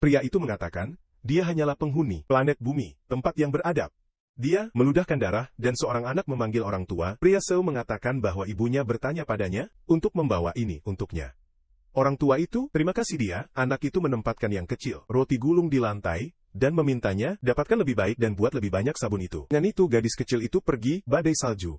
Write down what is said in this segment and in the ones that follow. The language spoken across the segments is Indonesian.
Pria itu mengatakan, dia hanyalah penghuni planet bumi, tempat yang beradab. Dia meludahkan darah, dan seorang anak memanggil orang tua. Pria Seu mengatakan bahwa ibunya bertanya padanya, untuk membawa ini untuknya. Orang tua itu, terima kasih dia, anak itu menempatkan yang kecil, roti gulung di lantai, dan memintanya, dapatkan lebih baik dan buat lebih banyak sabun itu. Dengan itu gadis kecil itu pergi, badai salju.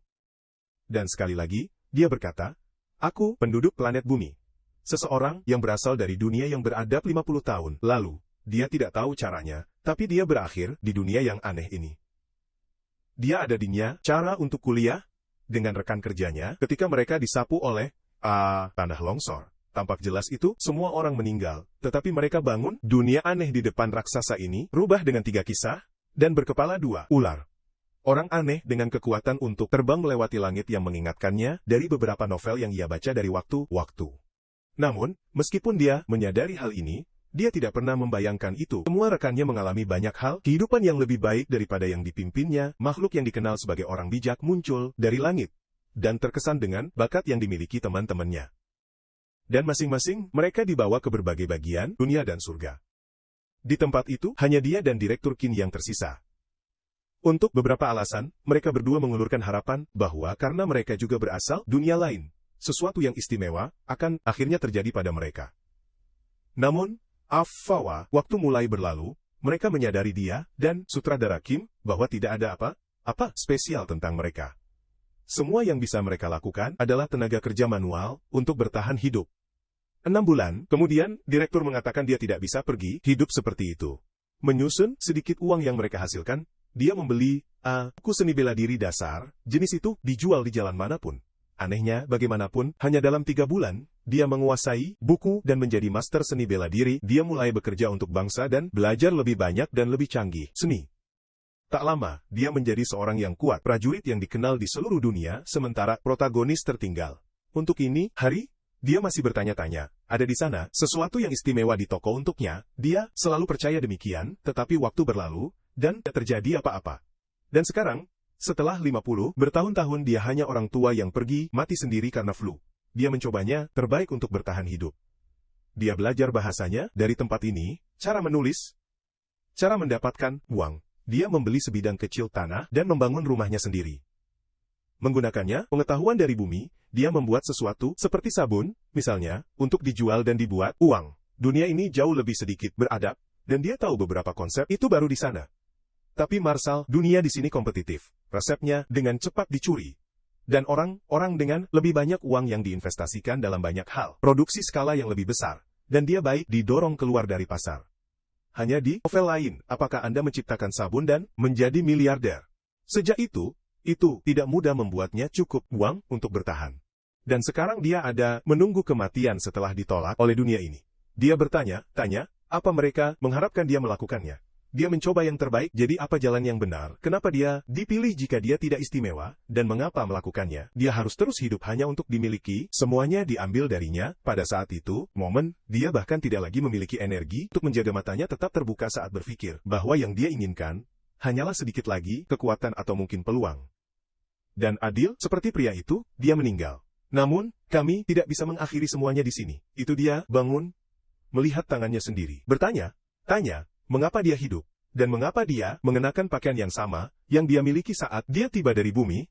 Dan sekali lagi, dia berkata, aku, penduduk planet bumi. Seseorang yang berasal dari dunia yang beradab 50 tahun lalu. Dia tidak tahu caranya, tapi dia berakhir di dunia yang aneh ini. Dia ada dinya, cara untuk kuliah, dengan rekan kerjanya, ketika mereka disapu oleh, tanah longsor. Tampak jelas itu, semua orang meninggal, tetapi mereka bangun, dunia aneh di depan raksasa ini, rubah dengan 3 kisah, dan berkepala 2 ular. Orang aneh dengan kekuatan untuk terbang melewati langit yang mengingatkannya, dari beberapa novel yang ia baca dari waktu-waktu. Namun, meskipun dia menyadari hal ini, dia tidak pernah membayangkan itu. Semua rekannya mengalami banyak hal, kehidupan yang lebih baik daripada yang dipimpinnya, makhluk yang dikenal sebagai orang bijak muncul dari langit, dan terkesan dengan bakat yang dimiliki teman-temannya. Dan masing-masing, mereka dibawa ke berbagai bagian, dunia dan surga. Di tempat itu, hanya dia dan Direktur Qin yang tersisa. Untuk beberapa alasan, mereka berdua mengulurkan harapan, bahwa karena mereka juga berasal dunia lain, sesuatu yang istimewa, akan akhirnya terjadi pada mereka. Namun, waktu mulai berlalu, mereka menyadari dia, dan sutradara Kim, bahwa tidak ada apa spesial tentang mereka. Semua yang bisa mereka lakukan adalah tenaga kerja manual, untuk bertahan hidup. 6 bulan, kemudian, direktur mengatakan dia tidak bisa pergi, hidup seperti itu. Menyusun sedikit uang yang mereka hasilkan, dia membeli, buku seni bela diri dasar, jenis itu dijual di jalan manapun. Anehnya, bagaimanapun, hanya dalam 3 bulan, dia menguasai buku dan menjadi master seni bela diri. Dia mulai bekerja untuk bangsa dan belajar lebih banyak dan lebih canggih seni. Tak lama, dia menjadi seorang yang kuat, prajurit yang dikenal di seluruh dunia, sementara protagonis tertinggal. Untuk ini, dia masih bertanya-tanya, ada di sana sesuatu yang istimewa di toko untuknya. Dia selalu percaya demikian, tetapi waktu berlalu, dan tidak terjadi apa-apa. Dan sekarang, setelah 50 bertahun-tahun dia hanya orang tua yang pergi mati sendiri karena flu. Dia mencobanya terbaik untuk bertahan hidup. Dia belajar bahasanya dari tempat ini, cara menulis, cara mendapatkan uang. Dia membeli sebidang kecil tanah dan membangun rumahnya sendiri. Menggunakannya, pengetahuan dari bumi, dia membuat sesuatu seperti sabun, misalnya, untuk dijual dan dibuat uang. Dunia ini jauh lebih sedikit beradab, dan dia tahu beberapa konsep itu baru di sana. Tapi Marshall, dunia di sini kompetitif. Resepnya dengan cepat dicuri. Dan orang dengan lebih banyak uang yang diinvestasikan dalam banyak hal. Produksi skala yang lebih besar. Dan dia baik didorong keluar dari pasar. Hanya di novel lain, apakah Anda menciptakan sabun dan menjadi miliarder? Sejak itu tidak mudah membuatnya cukup uang untuk bertahan. Dan sekarang dia ada menunggu kematian setelah ditolak oleh dunia ini. Dia bertanya, apa mereka mengharapkan dia melakukannya? Dia mencoba yang terbaik, jadi apa jalan yang benar? Kenapa dia dipilih jika dia tidak istimewa? Dan mengapa melakukannya? Dia harus terus hidup hanya untuk dimiliki, semuanya diambil darinya. Pada saat itu, dia bahkan tidak lagi memiliki energi untuk menjaga matanya tetap terbuka saat berpikir, bahwa yang dia inginkan, hanyalah sedikit lagi, kekuatan atau mungkin peluang. Dan adil, seperti pria itu, dia meninggal. Namun, kami tidak bisa mengakhiri semuanya di sini. Itu dia, bangun, melihat tangannya sendiri. Bertanya, mengapa dia hidup? Dan mengapa dia mengenakan pakaian yang sama, yang dia miliki saat dia tiba dari bumi?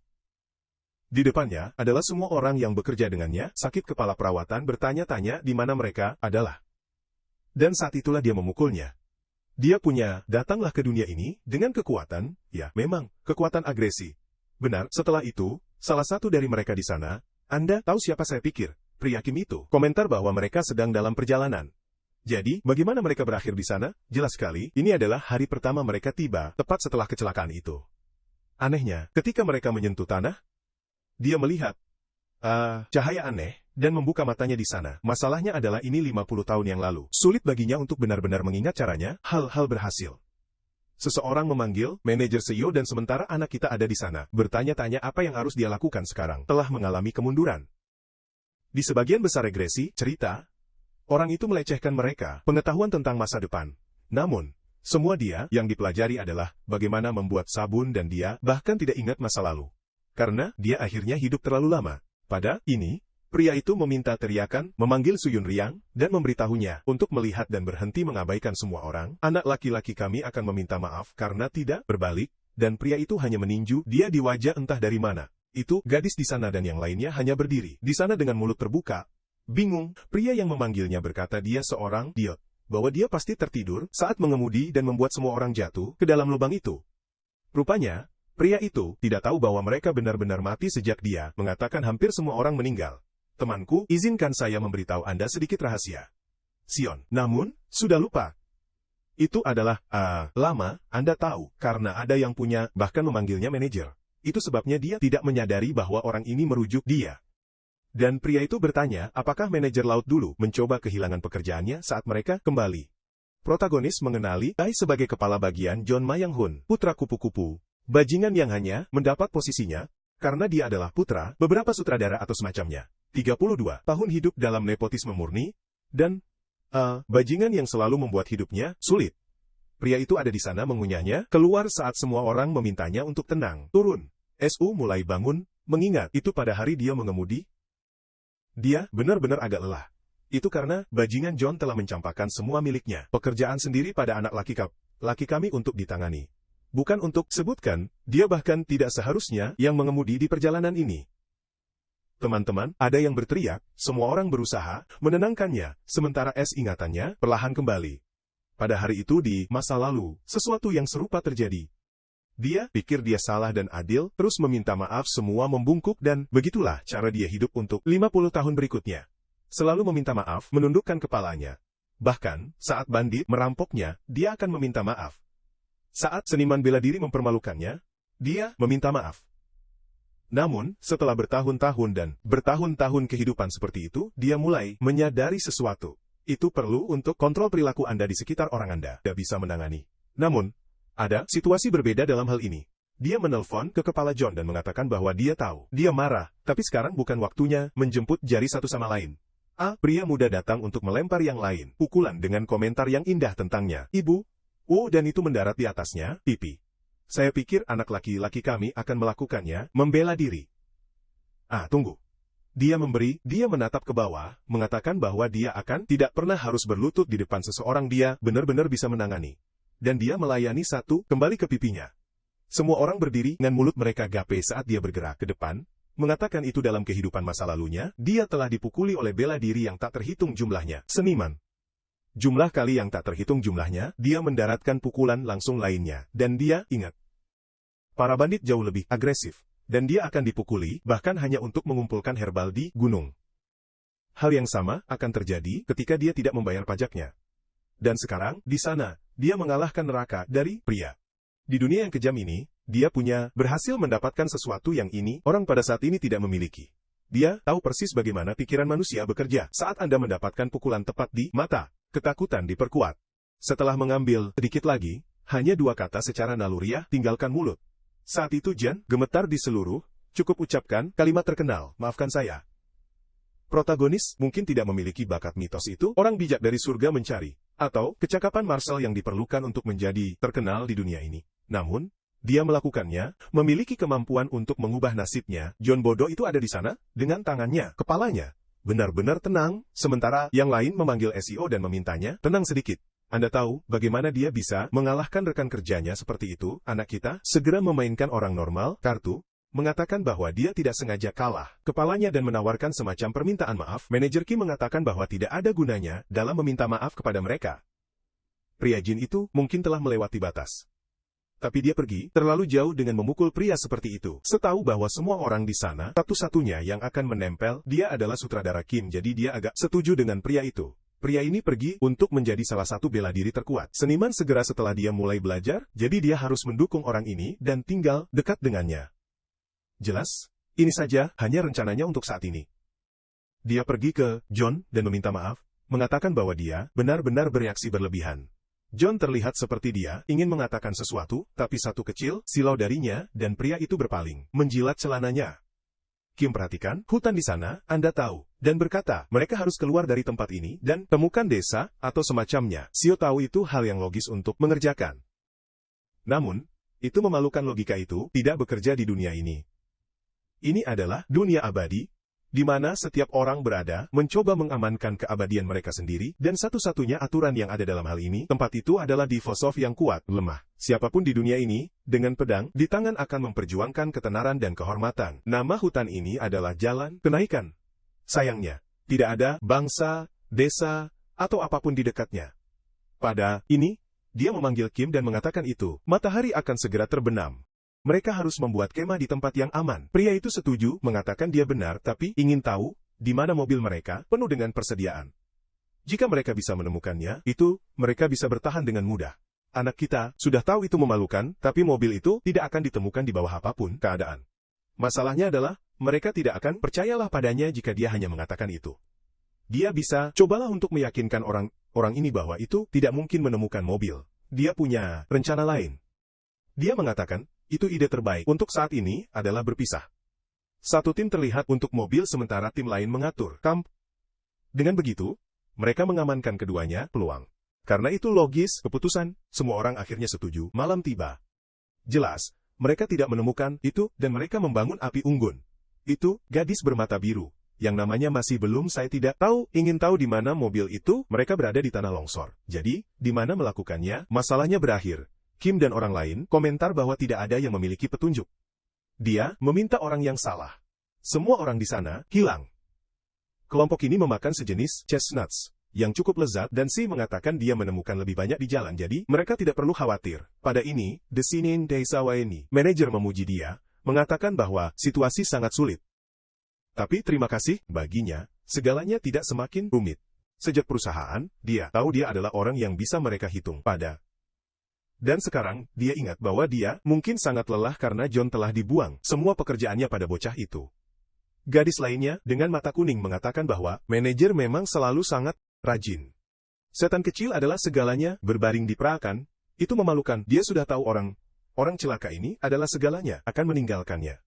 Di depannya, adalah semua orang yang bekerja dengannya, sakit kepala perawatan bertanya-tanya di mana mereka adalah. Dan saat itulah dia memukulnya. Dia datanglah ke dunia ini, dengan kekuatan, ya, memang, kekuatan agresi. Benar, setelah itu, salah satu dari mereka di sana, Anda tahu siapa saya pikir? Pria Kim itu, komentar bahwa mereka sedang dalam perjalanan. Jadi, bagaimana mereka berakhir di sana? Jelas sekali, ini adalah hari pertama mereka tiba, tepat setelah kecelakaan itu. Anehnya, ketika mereka menyentuh tanah, dia melihat cahaya aneh, dan membuka matanya di sana. Masalahnya adalah ini 50 tahun yang lalu. Sulit baginya untuk benar-benar mengingat caranya, hal-hal berhasil. Seseorang memanggil manajer CEO dan sementara anak kita ada di sana. Bertanya-tanya apa yang harus dia lakukan sekarang. Telah mengalami kemunduran. Di sebagian besar regresi, cerita, orang itu melecehkan mereka, pengetahuan tentang masa depan. Namun, semua dia yang dipelajari adalah bagaimana membuat sabun dan dia bahkan tidak ingat masa lalu. Karena dia akhirnya hidup terlalu lama. Pada ini, Pria itu meminta teriakan, memanggil Suyun Riang, dan memberitahunya untuk melihat dan berhenti mengabaikan semua orang. Anak laki-laki kami akan meminta maaf karena tidak berbalik, dan pria itu hanya meninju dia di wajah entah dari mana. Itu gadis di sana dan yang lainnya hanya berdiri di sana dengan mulut terbuka. Bingung, pria yang memanggilnya berkata dia seorang idiot, bahwa dia pasti tertidur saat mengemudi dan membuat semua orang jatuh ke dalam lubang itu. Rupanya, pria itu tidak tahu bahwa mereka benar-benar mati sejak dia mengatakan hampir semua orang meninggal. Temanku, izinkan saya memberitahu Anda sedikit rahasia. Sion, namun, sudah lupa. Itu adalah, lama, Anda tahu, karena ada yang punya, bahkan memanggilnya manajer. Itu sebabnya dia tidak menyadari bahwa orang ini merujuk dia. Dan pria itu bertanya, apakah manajer laut dulu mencoba kehilangan pekerjaannya saat mereka kembali. Protagonis mengenali Tai sebagai kepala bagian John Mayang Hun, putra kupu-kupu. Bajingan yang hanya mendapat posisinya, karena dia adalah putra beberapa sutradara atau semacamnya. 32 tahun hidup dalam nepotisme murni, dan, bajingan yang selalu membuat hidupnya sulit. Pria itu ada di sana mengunyahnya, keluar saat semua orang memintanya untuk tenang, turun. Su mulai bangun, mengingat itu pada hari dia mengemudi. Dia benar-benar agak lelah. Itu karena, bajingan John telah mencampakkan semua miliknya, pekerjaan sendiri pada anak laki kami untuk ditangani. Bukan untuk sebutkan, dia bahkan tidak seharusnya yang mengemudi di perjalanan ini. Teman-teman, ada yang berteriak, semua orang berusaha menenangkannya, sementara ingatannya perlahan kembali. Pada hari itu di masa lalu, sesuatu yang serupa terjadi. Dia pikir dia salah dan adil, terus meminta maaf semua membungkuk dan begitulah cara dia hidup untuk 50 tahun berikutnya. Selalu meminta maaf, menundukkan kepalanya. Bahkan, saat bandit merampoknya, dia akan meminta maaf. Saat seniman bela diri mempermalukannya, dia meminta maaf. Namun, setelah bertahun-tahun dan bertahun-tahun kehidupan seperti itu, dia mulai menyadari sesuatu. Itu perlu untuk kontrol perilaku Anda di sekitar orang Anda tidak bisa menangani. Namun, ada situasi berbeda dalam hal ini. Dia menelpon ke kepala John dan mengatakan bahwa dia tahu. Dia marah, tapi sekarang bukan waktunya menjemput jari satu sama lain. Pria muda datang untuk melempar yang lain, pukulan dengan komentar yang indah tentangnya. Ibu, dan itu mendarat di atasnya, pipi. Saya pikir anak laki-laki kami akan melakukannya, membela diri. Tunggu. Dia menatap ke bawah, mengatakan bahwa dia akan tidak pernah harus berlutut di depan seseorang dia benar-benar bisa menangani. Dan dia melayani kembali ke pipinya. Semua orang berdiri dengan mulut mereka gape saat dia bergerak ke depan, mengatakan itu dalam kehidupan masa lalunya, dia telah dipukuli oleh bela diri yang tak terhitung jumlahnya. Seniman. Jumlah kali yang tak terhitung jumlahnya, dia mendaratkan pukulan langsung lainnya, dan dia ingat. Para bandit jauh lebih agresif, dan dia akan dipukuli, bahkan hanya untuk mengumpulkan herbal di gunung. Hal yang sama akan terjadi ketika dia tidak membayar pajaknya. Dan sekarang, di sana, dia mengalahkan neraka dari pria. Di dunia yang kejam ini, dia berhasil mendapatkan sesuatu yang orang pada saat ini tidak memiliki. Dia tahu persis bagaimana pikiran manusia bekerja saat Anda mendapatkan pukulan tepat di mata. Ketakutan diperkuat. Setelah mengambil sedikit lagi, hanya 2 kata secara naluriah, tinggalkan mulut. Saat itu Jan gemetar di seluruh, cukup ucapkan kalimat terkenal, maafkan saya. Protagonis mungkin tidak memiliki bakat mitos itu, orang bijak dari surga mencari, atau kecakapan Marcel yang diperlukan untuk menjadi terkenal di dunia ini. Namun, dia melakukannya, memiliki kemampuan untuk mengubah nasibnya. John bodoh itu ada di sana, dengan tangannya, kepalanya. Benar-benar tenang, sementara yang lain memanggil SEO dan memintanya, tenang sedikit. Anda tahu bagaimana dia bisa mengalahkan rekan kerjanya seperti itu? Anak kita segera memainkan orang normal, kartu, mengatakan bahwa dia tidak sengaja kalah kepalanya dan menawarkan semacam permintaan maaf. Manajer Kim mengatakan bahwa tidak ada gunanya dalam meminta maaf kepada mereka. Pria Jin itu mungkin telah melewati batas. Tapi dia pergi terlalu jauh dengan memukul pria seperti itu. Setahu bahwa semua orang di sana, satu-satunya yang akan menempel, dia adalah sutradara Kim, jadi dia agak setuju dengan pria itu. Pria ini pergi untuk menjadi salah satu bela diri terkuat. Seniman segera setelah dia mulai belajar, jadi dia harus mendukung orang ini dan tinggal dekat dengannya. Jelas, ini saja hanya rencananya untuk saat ini. Dia pergi ke John dan meminta maaf, mengatakan bahwa dia benar-benar bereaksi berlebihan. John terlihat seperti dia ingin mengatakan sesuatu, tapi satu kecil silau darinya dan pria itu berpaling, menjilat celananya. Kim perhatikan hutan di sana, Anda tahu, dan berkata, mereka harus keluar dari tempat ini dan temukan desa atau semacamnya. Sio tahu itu hal yang logis untuk mengerjakan. Namun, itu memalukan logika itu tidak bekerja di dunia ini. Ini adalah dunia abadi, di mana setiap orang berada, mencoba mengamankan keabadian mereka sendiri, dan satu-satunya aturan yang ada dalam hal ini, tempat itu adalah Divosov yang kuat, lemah. Siapapun di dunia ini, dengan pedang, di tangan akan memperjuangkan ketenaran dan kehormatan. Nama hutan ini adalah Jalan Kenaikan. Sayangnya, tidak ada bangsa, desa, atau apapun di dekatnya. Pada ini, dia memanggil Kim dan mengatakan itu, matahari akan segera terbenam. Mereka harus membuat kemah di tempat yang aman. Pria itu setuju, mengatakan dia benar, tapi ingin tahu di mana mobil mereka, penuh dengan persediaan. Jika mereka bisa menemukannya, itu, mereka bisa bertahan dengan mudah. Anak kita sudah tahu itu memalukan, tapi mobil itu tidak akan ditemukan di bawah apapun keadaan. Masalahnya adalah, mereka tidak akan percayalah padanya jika dia hanya mengatakan itu. Dia bisa, cobalah untuk meyakinkan orang ini bahwa itu tidak mungkin menemukan mobil. Dia punya rencana lain. Dia mengatakan, itu ide terbaik untuk saat ini adalah berpisah. Satu tim terlihat untuk mobil sementara tim lain mengatur kamp. Dengan begitu, mereka mengamankan keduanya peluang. Karena itu logis, keputusan, semua orang akhirnya setuju. Malam tiba. Jelas, mereka tidak menemukan itu dan mereka membangun api unggun. Itu, gadis bermata biru. Yang namanya masih belum saya tidak tahu, ingin tahu di mana mobil itu, mereka berada di tanah longsor. Jadi, di mana melakukannya, masalahnya berakhir. Kim dan orang lain komentar bahwa tidak ada yang memiliki petunjuk. Dia meminta orang yang salah. Semua orang di sana hilang. Kelompok ini memakan sejenis chestnuts yang cukup lezat dan Si mengatakan dia menemukan lebih banyak di jalan, jadi mereka tidak perlu khawatir. Pada ini, Desinin Deisawaini, manajer memuji dia, mengatakan bahwa situasi sangat sulit. Tapi terima kasih, baginya, segalanya tidak semakin rumit. Sejak perusahaan, dia tahu dia adalah orang yang bisa mereka hitung pada. Dan sekarang, dia ingat bahwa dia mungkin sangat lelah karena John telah dibuang semua pekerjaannya pada bocah itu. Gadis lainnya, dengan mata kuning mengatakan bahwa manajer memang selalu sangat rajin. Setan kecil adalah segalanya, berbaring di perakan, itu memalukan. Dia sudah tahu orang celaka ini adalah segalanya, akan meninggalkannya.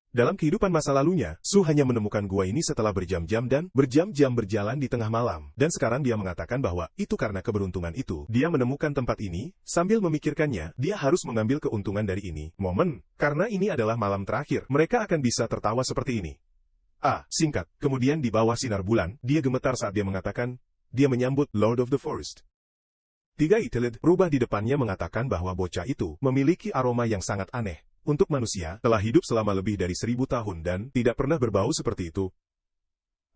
Dalam kehidupan masa lalunya, Su hanya menemukan gua ini setelah berjam-jam dan berjam-jam berjalan di tengah malam. Dan sekarang dia mengatakan bahwa itu karena keberuntungan itu. Dia menemukan tempat ini, sambil memikirkannya, dia harus mengambil keuntungan dari ini. Momen, karena ini adalah malam terakhir. Mereka akan bisa tertawa seperti ini. Singkat, kemudian di bawah sinar bulan, dia gemetar saat dia mengatakan, dia menyambut Lord of the Forest. Tiga itelid rubah di depannya mengatakan bahwa bocah itu memiliki aroma yang sangat aneh. Untuk manusia, telah hidup selama lebih dari 1000 tahun dan tidak pernah berbau seperti itu.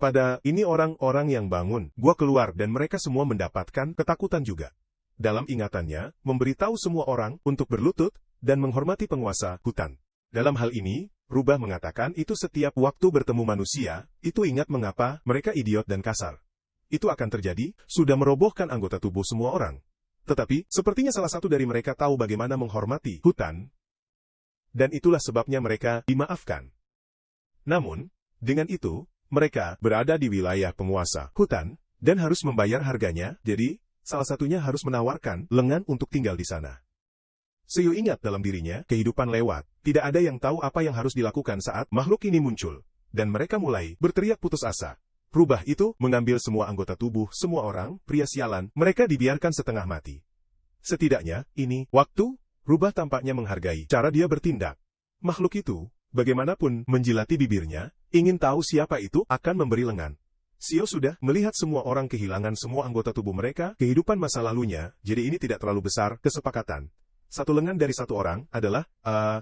Pada ini orang-orang yang bangun, gua keluar dan mereka semua mendapatkan ketakutan juga. Dalam ingatannya, memberitahu semua orang untuk berlutut dan menghormati penguasa hutan. Dalam hal ini, Rubah mengatakan itu setiap waktu bertemu manusia, itu ingat mengapa mereka idiot dan kasar. Itu akan terjadi, sudah merobohkan anggota tubuh semua orang. Tetapi, sepertinya salah satu dari mereka tahu bagaimana menghormati hutan, dan itulah sebabnya mereka dimaafkan. Namun, dengan itu, mereka berada di wilayah penguasa hutan, dan harus membayar harganya, jadi, salah satunya harus menawarkan lengan untuk tinggal di sana. Seo ingat dalam dirinya, kehidupan lewat, tidak ada yang tahu apa yang harus dilakukan saat makhluk ini muncul, dan mereka mulai berteriak putus asa. Rubah itu mengambil semua anggota tubuh semua orang, pria sialan, mereka dibiarkan setengah mati. Setidaknya, ini, waktu, Rubah tampaknya menghargai cara dia bertindak. Makhluk itu, bagaimanapun menjilati bibirnya, ingin tahu siapa itu akan memberi lengan. Seo sudah melihat semua orang kehilangan semua anggota tubuh mereka, kehidupan masa lalunya, jadi ini tidak terlalu besar, kesepakatan. Satu lengan dari satu orang adalah,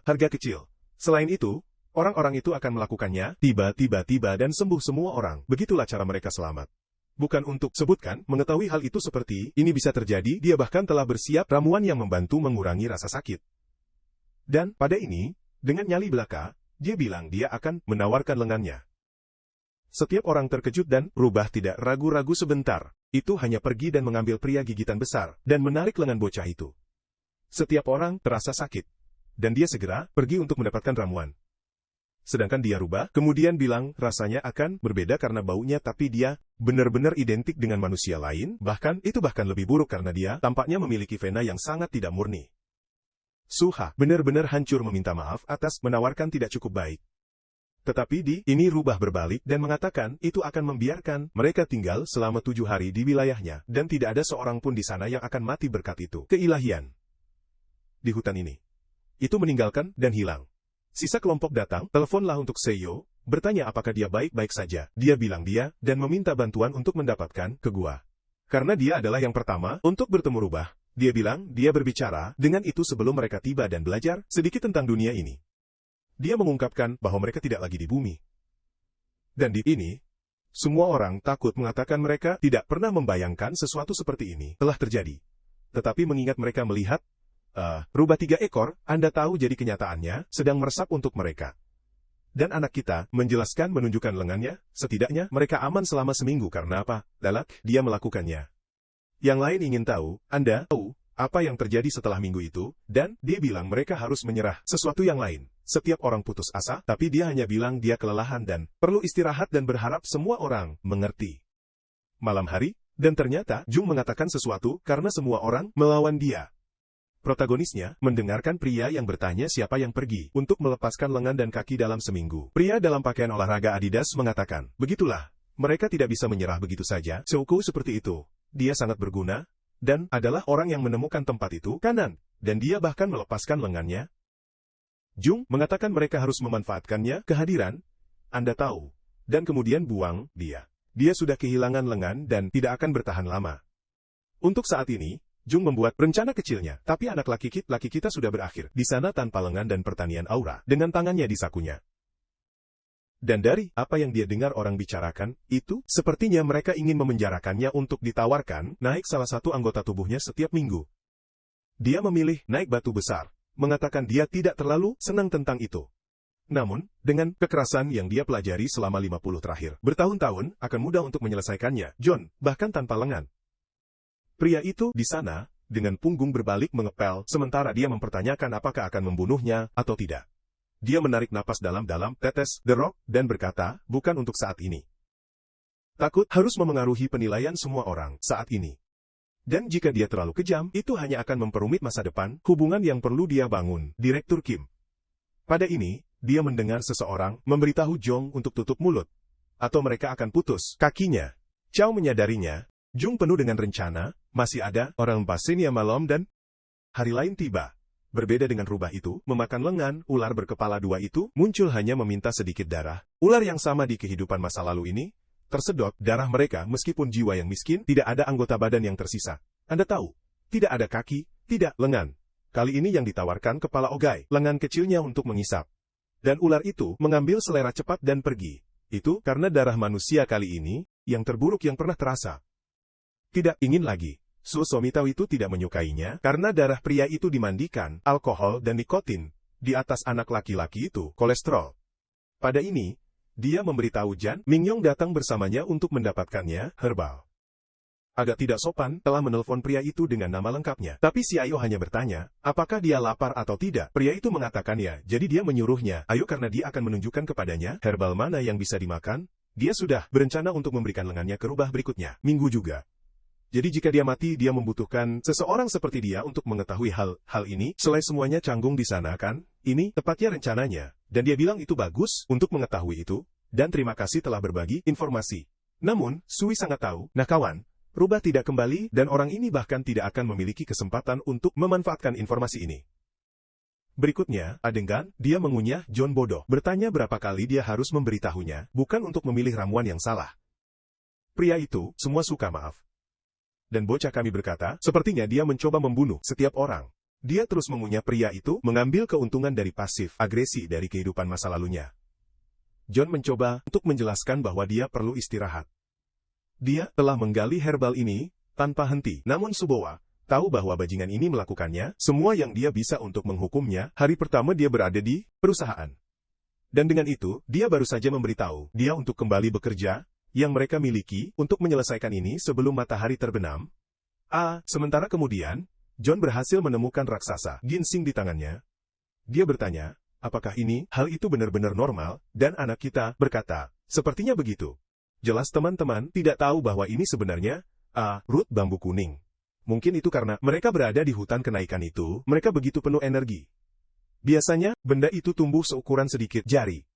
harga kecil. Selain itu, orang-orang itu akan melakukannya, tiba-tiba dan sembuh semua orang. Begitulah cara mereka selamat. Bukan untuk sebutkan, mengetahui hal itu seperti ini bisa terjadi, dia bahkan telah bersiap ramuan yang membantu mengurangi rasa sakit. Dan, pada ini, dengan nyali belaka, dia bilang dia akan menawarkan lengannya. Setiap orang terkejut dan Rubah tidak ragu-ragu sebentar. Itu hanya pergi dan mengambil pria gigitan besar, dan menarik lengan bocah itu. Setiap orang terasa sakit. Dan dia segera pergi untuk mendapatkan ramuan. Sedangkan dia Rubah, kemudian bilang rasanya akan berbeda karena baunya, tapi dia benar-benar identik dengan manusia lain, bahkan lebih buruk karena dia tampaknya memiliki vena yang sangat tidak murni. Suha benar-benar hancur meminta maaf atas menawarkan tidak cukup baik. Tetapi ini Rubah berbalik dan mengatakan itu akan membiarkan mereka tinggal selama 7 hari di wilayahnya, dan tidak ada seorang pun di sana yang akan mati berkat itu. Keilahian. Di hutan ini. Itu meninggalkan dan hilang. Sisa kelompok datang, teleponlah untuk Seo, bertanya apakah dia baik-baik saja. Dia bilang dia, dan meminta bantuan untuk mendapatkan ke gua. Karena dia adalah yang pertama untuk bertemu rubah. Dia bilang dia berbicara dengan itu sebelum mereka tiba dan belajar sedikit tentang dunia ini. Dia mengungkapkan bahwa mereka tidak lagi di bumi. Dan di ini, semua orang takut mengatakan mereka tidak pernah membayangkan sesuatu seperti ini telah terjadi. Tetapi mengingat mereka melihat, rubah 3 ekor, Anda tahu jadi kenyataannya sedang meresap untuk mereka. Dan anak kita menjelaskan menunjukkan lengannya, setidaknya mereka aman selama seminggu karena apa? Dalak, dia melakukannya. Yang lain ingin tahu, Anda tahu apa yang terjadi setelah minggu itu, dan dia bilang mereka harus menyerah sesuatu yang lain. Setiap orang putus asa, tapi dia hanya bilang dia kelelahan dan perlu istirahat dan berharap semua orang mengerti. Malam hari, dan ternyata Jung mengatakan sesuatu karena semua orang melawan dia. Protagonisnya mendengarkan pria yang bertanya siapa yang pergi untuk melepaskan lengan dan kaki dalam seminggu. Pria dalam pakaian olahraga Adidas mengatakan, begitulah, mereka tidak bisa menyerah begitu saja. Shoukou seperti itu. Dia sangat berguna, dan adalah orang yang menemukan tempat itu kanan, dan dia bahkan melepaskan lengannya. Jung mengatakan mereka harus memanfaatkannya, kehadiran, Anda tahu, dan kemudian buang dia. Dia sudah kehilangan lengan dan tidak akan bertahan lama. Untuk saat ini, Jung membuat rencana kecilnya, tapi anak laki kita sudah berakhir di sana tanpa lengan dan pertanian aura, dengan tangannya di sakunya. Dan dari apa yang dia dengar orang bicarakan, itu sepertinya mereka ingin memenjarakannya untuk ditawarkan naik salah satu anggota tubuhnya setiap minggu. Dia memilih naik batu besar, mengatakan dia tidak terlalu senang tentang itu. Namun, dengan kekerasan yang dia pelajari selama 50 terakhir, bertahun-tahun akan mudah untuk menyelesaikannya, John, bahkan tanpa lengan. Pria itu di sana, dengan punggung berbalik mengepel, sementara dia mempertanyakan apakah akan membunuhnya atau tidak. Dia menarik napas dalam-dalam, tetes The Rock, dan berkata, bukan untuk saat ini. Takut harus memengaruhi penilaian semua orang saat ini. Dan jika dia terlalu kejam, itu hanya akan memperumit masa depan, hubungan yang perlu dia bangun, Direktur Kim. Pada ini, dia mendengar seseorang memberitahu Jong untuk tutup mulut, atau mereka akan putus kakinya. Chow menyadarinya. Jung penuh dengan rencana, masih ada orang Basinia malam dan hari lain tiba. Berbeda dengan rubah itu, memakan lengan, ular berkepala 2 itu muncul hanya meminta sedikit darah. Ular yang sama di kehidupan masa lalu ini, tersedot darah mereka meskipun jiwa yang miskin, tidak ada anggota badan yang tersisa. Anda tahu, tidak ada kaki, tidak lengan. Kali ini yang ditawarkan kepala ogai, lengan kecilnya untuk mengisap. Dan ular itu mengambil selera cepat dan pergi. Itu karena darah manusia kali ini, yang terburuk yang pernah terasa. Tidak ingin lagi. Su Somitao itu tidak menyukainya karena darah pria itu dimandikan, alkohol dan nikotin. Di atas anak laki-laki itu, kolesterol. Pada ini, dia memberitahu Jan Mingyong datang bersamanya untuk mendapatkannya, herbal. Agak tidak sopan, telah menelpon pria itu dengan nama lengkapnya. Tapi si Ayo hanya bertanya, apakah dia lapar atau tidak. Pria itu mengatakan ya, jadi dia menyuruhnya, ayo karena dia akan menunjukkan kepadanya, herbal mana yang bisa dimakan. Dia sudah berencana untuk memberikan lengannya ke rubah berikutnya, minggu juga. Jadi jika dia mati, dia membutuhkan seseorang seperti dia untuk mengetahui hal ini. Selain semuanya canggung di sana kan? Ini tepatnya rencananya. Dan dia bilang itu bagus untuk mengetahui itu. Dan terima kasih telah berbagi informasi. Namun, Sui sangat tahu, nah kawan, rubah tidak kembali dan orang ini bahkan tidak akan memiliki kesempatan untuk memanfaatkan informasi ini. Berikutnya, adegan, dia mengunyah John bodoh. Bertanya berapa kali dia harus memberitahunya, bukan untuk memilih ramuan yang salah. Pria itu, semua suka maaf. Dan bocah kami berkata, sepertinya dia mencoba membunuh setiap orang. Dia terus mengunyah pria itu, mengambil keuntungan dari pasif agresi dari kehidupan masa lalunya. John mencoba untuk menjelaskan bahwa dia perlu istirahat. Dia telah menggali herbal ini tanpa henti. Namun Subowa tahu bahwa bajingan ini melakukannya, semua yang dia bisa untuk menghukumnya. Hari pertama dia berada di perusahaan. Dan dengan itu, dia baru saja memberitahu dia untuk kembali bekerja, yang mereka miliki, untuk menyelesaikan ini sebelum matahari terbenam. Sementara kemudian, John berhasil menemukan raksasa ginseng di tangannya. Dia bertanya, apakah hal itu benar-benar normal, dan anak kita berkata, sepertinya begitu. Jelas teman-teman tidak tahu bahwa ini sebenarnya, root bambu kuning. Mungkin itu karena mereka berada di hutan kenaikan itu, mereka begitu penuh energi. Biasanya, benda itu tumbuh seukuran sedikit jari.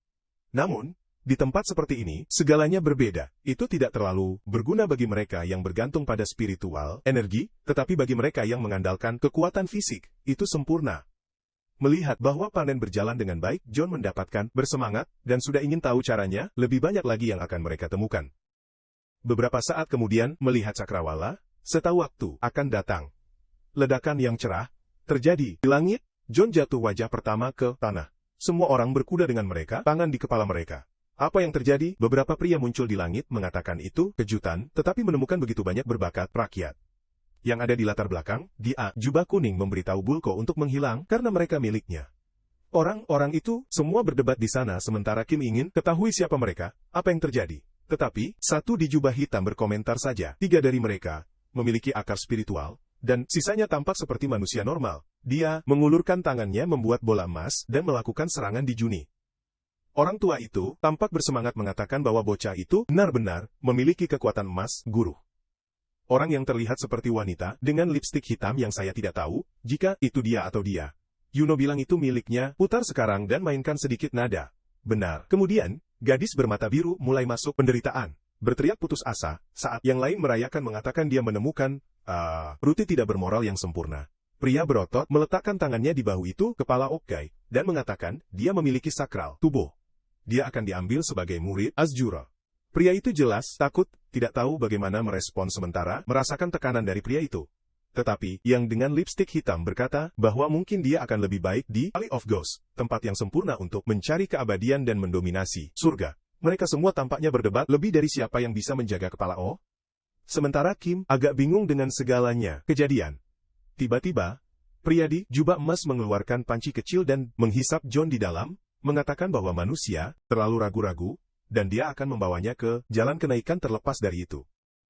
Namun, di tempat seperti ini, segalanya berbeda. Itu tidak terlalu berguna bagi mereka yang bergantung pada spiritual, energi, tetapi bagi mereka yang mengandalkan kekuatan fisik, itu sempurna. Melihat bahwa panen berjalan dengan baik, John mendapatkan bersemangat, dan sudah ingin tahu caranya, lebih banyak lagi yang akan mereka temukan. Beberapa saat kemudian, melihat cakrawala, setahu waktu akan datang. Ledakan yang cerah terjadi di langit. John jatuh wajah pertama ke tanah. Semua orang berkuda dengan mereka, tangan di kepala mereka. Apa yang terjadi? Beberapa pria muncul di langit mengatakan itu kejutan, tetapi menemukan begitu banyak berbakat rakyat. Yang ada di latar belakang, dia, jubah kuning memberitahu Bulko untuk menghilang karena mereka miliknya. Orang-orang itu semua berdebat di sana sementara Kim ingin ketahui siapa mereka, apa yang terjadi. Tetapi, satu di jubah hitam berkomentar saja, 3 dari mereka memiliki akar spiritual, dan sisanya tampak seperti manusia normal. Dia mengulurkan tangannya membuat bola emas dan melakukan serangan di Juni. Orang tua itu tampak bersemangat mengatakan bahwa bocah itu benar-benar memiliki kekuatan emas, guru. Orang yang terlihat seperti wanita dengan lipstik hitam yang saya tidak tahu, jika itu dia atau dia. Yuno bilang itu miliknya, putar sekarang dan mainkan sedikit nada. Benar. Kemudian, gadis bermata biru mulai masuk penderitaan. Berteriak putus asa, saat yang lain merayakan mengatakan dia menemukan, Ruti tidak bermoral yang sempurna. Pria berotot meletakkan tangannya di bahu itu, kepala Okai, dan mengatakan, dia memiliki sakral tubuh. Dia akan diambil sebagai murid Azjura. Pria itu jelas takut, tidak tahu bagaimana merespon sementara merasakan tekanan dari pria itu. Tetapi, yang dengan lipstik hitam berkata bahwa mungkin dia akan lebih baik di Valley of Ghosts, tempat yang sempurna untuk mencari keabadian dan mendominasi surga. Mereka semua tampaknya berdebat lebih dari siapa yang bisa menjaga kepala O. Sementara Kim agak bingung dengan segalanya kejadian. Tiba-tiba, pria di jubah emas mengeluarkan panci kecil dan menghisap John di dalam, mengatakan bahwa manusia terlalu ragu-ragu, dan dia akan membawanya ke jalan kenaikan terlepas dari itu.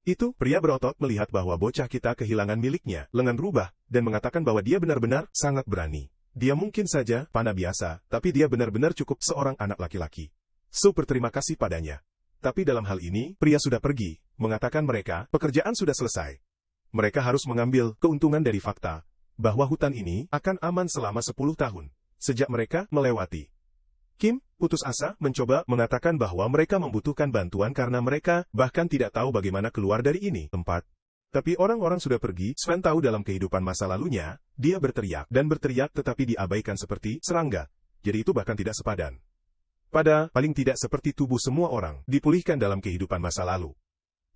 Itu, pria berotot melihat bahwa bocah kita kehilangan miliknya, lengan rubah, dan mengatakan bahwa dia benar-benar sangat berani. Dia mungkin saja panah biasa, tapi dia benar-benar cukup seorang anak laki-laki. Berterima kasih padanya. Tapi dalam hal ini, pria sudah pergi, mengatakan mereka, pekerjaan sudah selesai. Mereka harus mengambil keuntungan dari fakta, bahwa hutan ini akan aman selama 10 tahun, sejak mereka melewati. Kim, putus asa, mencoba mengatakan bahwa mereka membutuhkan bantuan karena mereka bahkan tidak tahu bagaimana keluar dari ini tempat. Tapi orang-orang sudah pergi. Sven tahu dalam kehidupan masa lalunya, dia berteriak dan berteriak tetapi diabaikan seperti serangga. Jadi itu bahkan tidak sepadan. Pada paling tidak seperti tubuh semua orang dipulihkan dalam kehidupan masa lalu.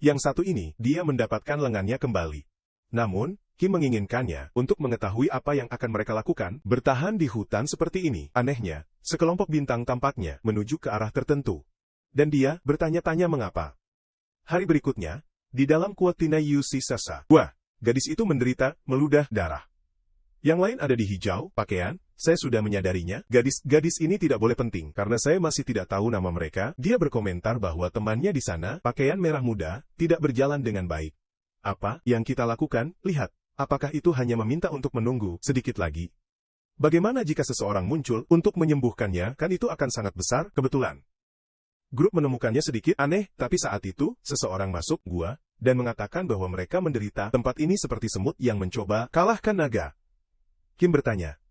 Yang satu ini, dia mendapatkan lengannya kembali. Namun, Kim menginginkannya untuk mengetahui apa yang akan mereka lakukan, bertahan di hutan seperti ini. Anehnya, sekelompok bintang tampaknya menuju ke arah tertentu. Dan dia bertanya-tanya mengapa. Hari berikutnya, di dalam Kuatina Yusi Sasa, wah, gadis itu menderita, meludah darah. Yang lain ada di hijau, pakaian, saya sudah menyadarinya, gadis ini tidak boleh penting, karena saya masih tidak tahu nama mereka. Dia berkomentar bahwa temannya di sana, pakaian merah muda, tidak berjalan dengan baik. Apa yang kita lakukan? Lihat, apakah itu hanya meminta untuk menunggu sedikit lagi? Bagaimana jika seseorang muncul untuk menyembuhkannya, kan itu akan sangat besar, kebetulan. Grup menemukannya sedikit aneh, tapi saat itu, seseorang masuk gua, dan mengatakan bahwa mereka menderita tempat ini seperti semut yang mencoba kalahkan naga. Kim bertanya,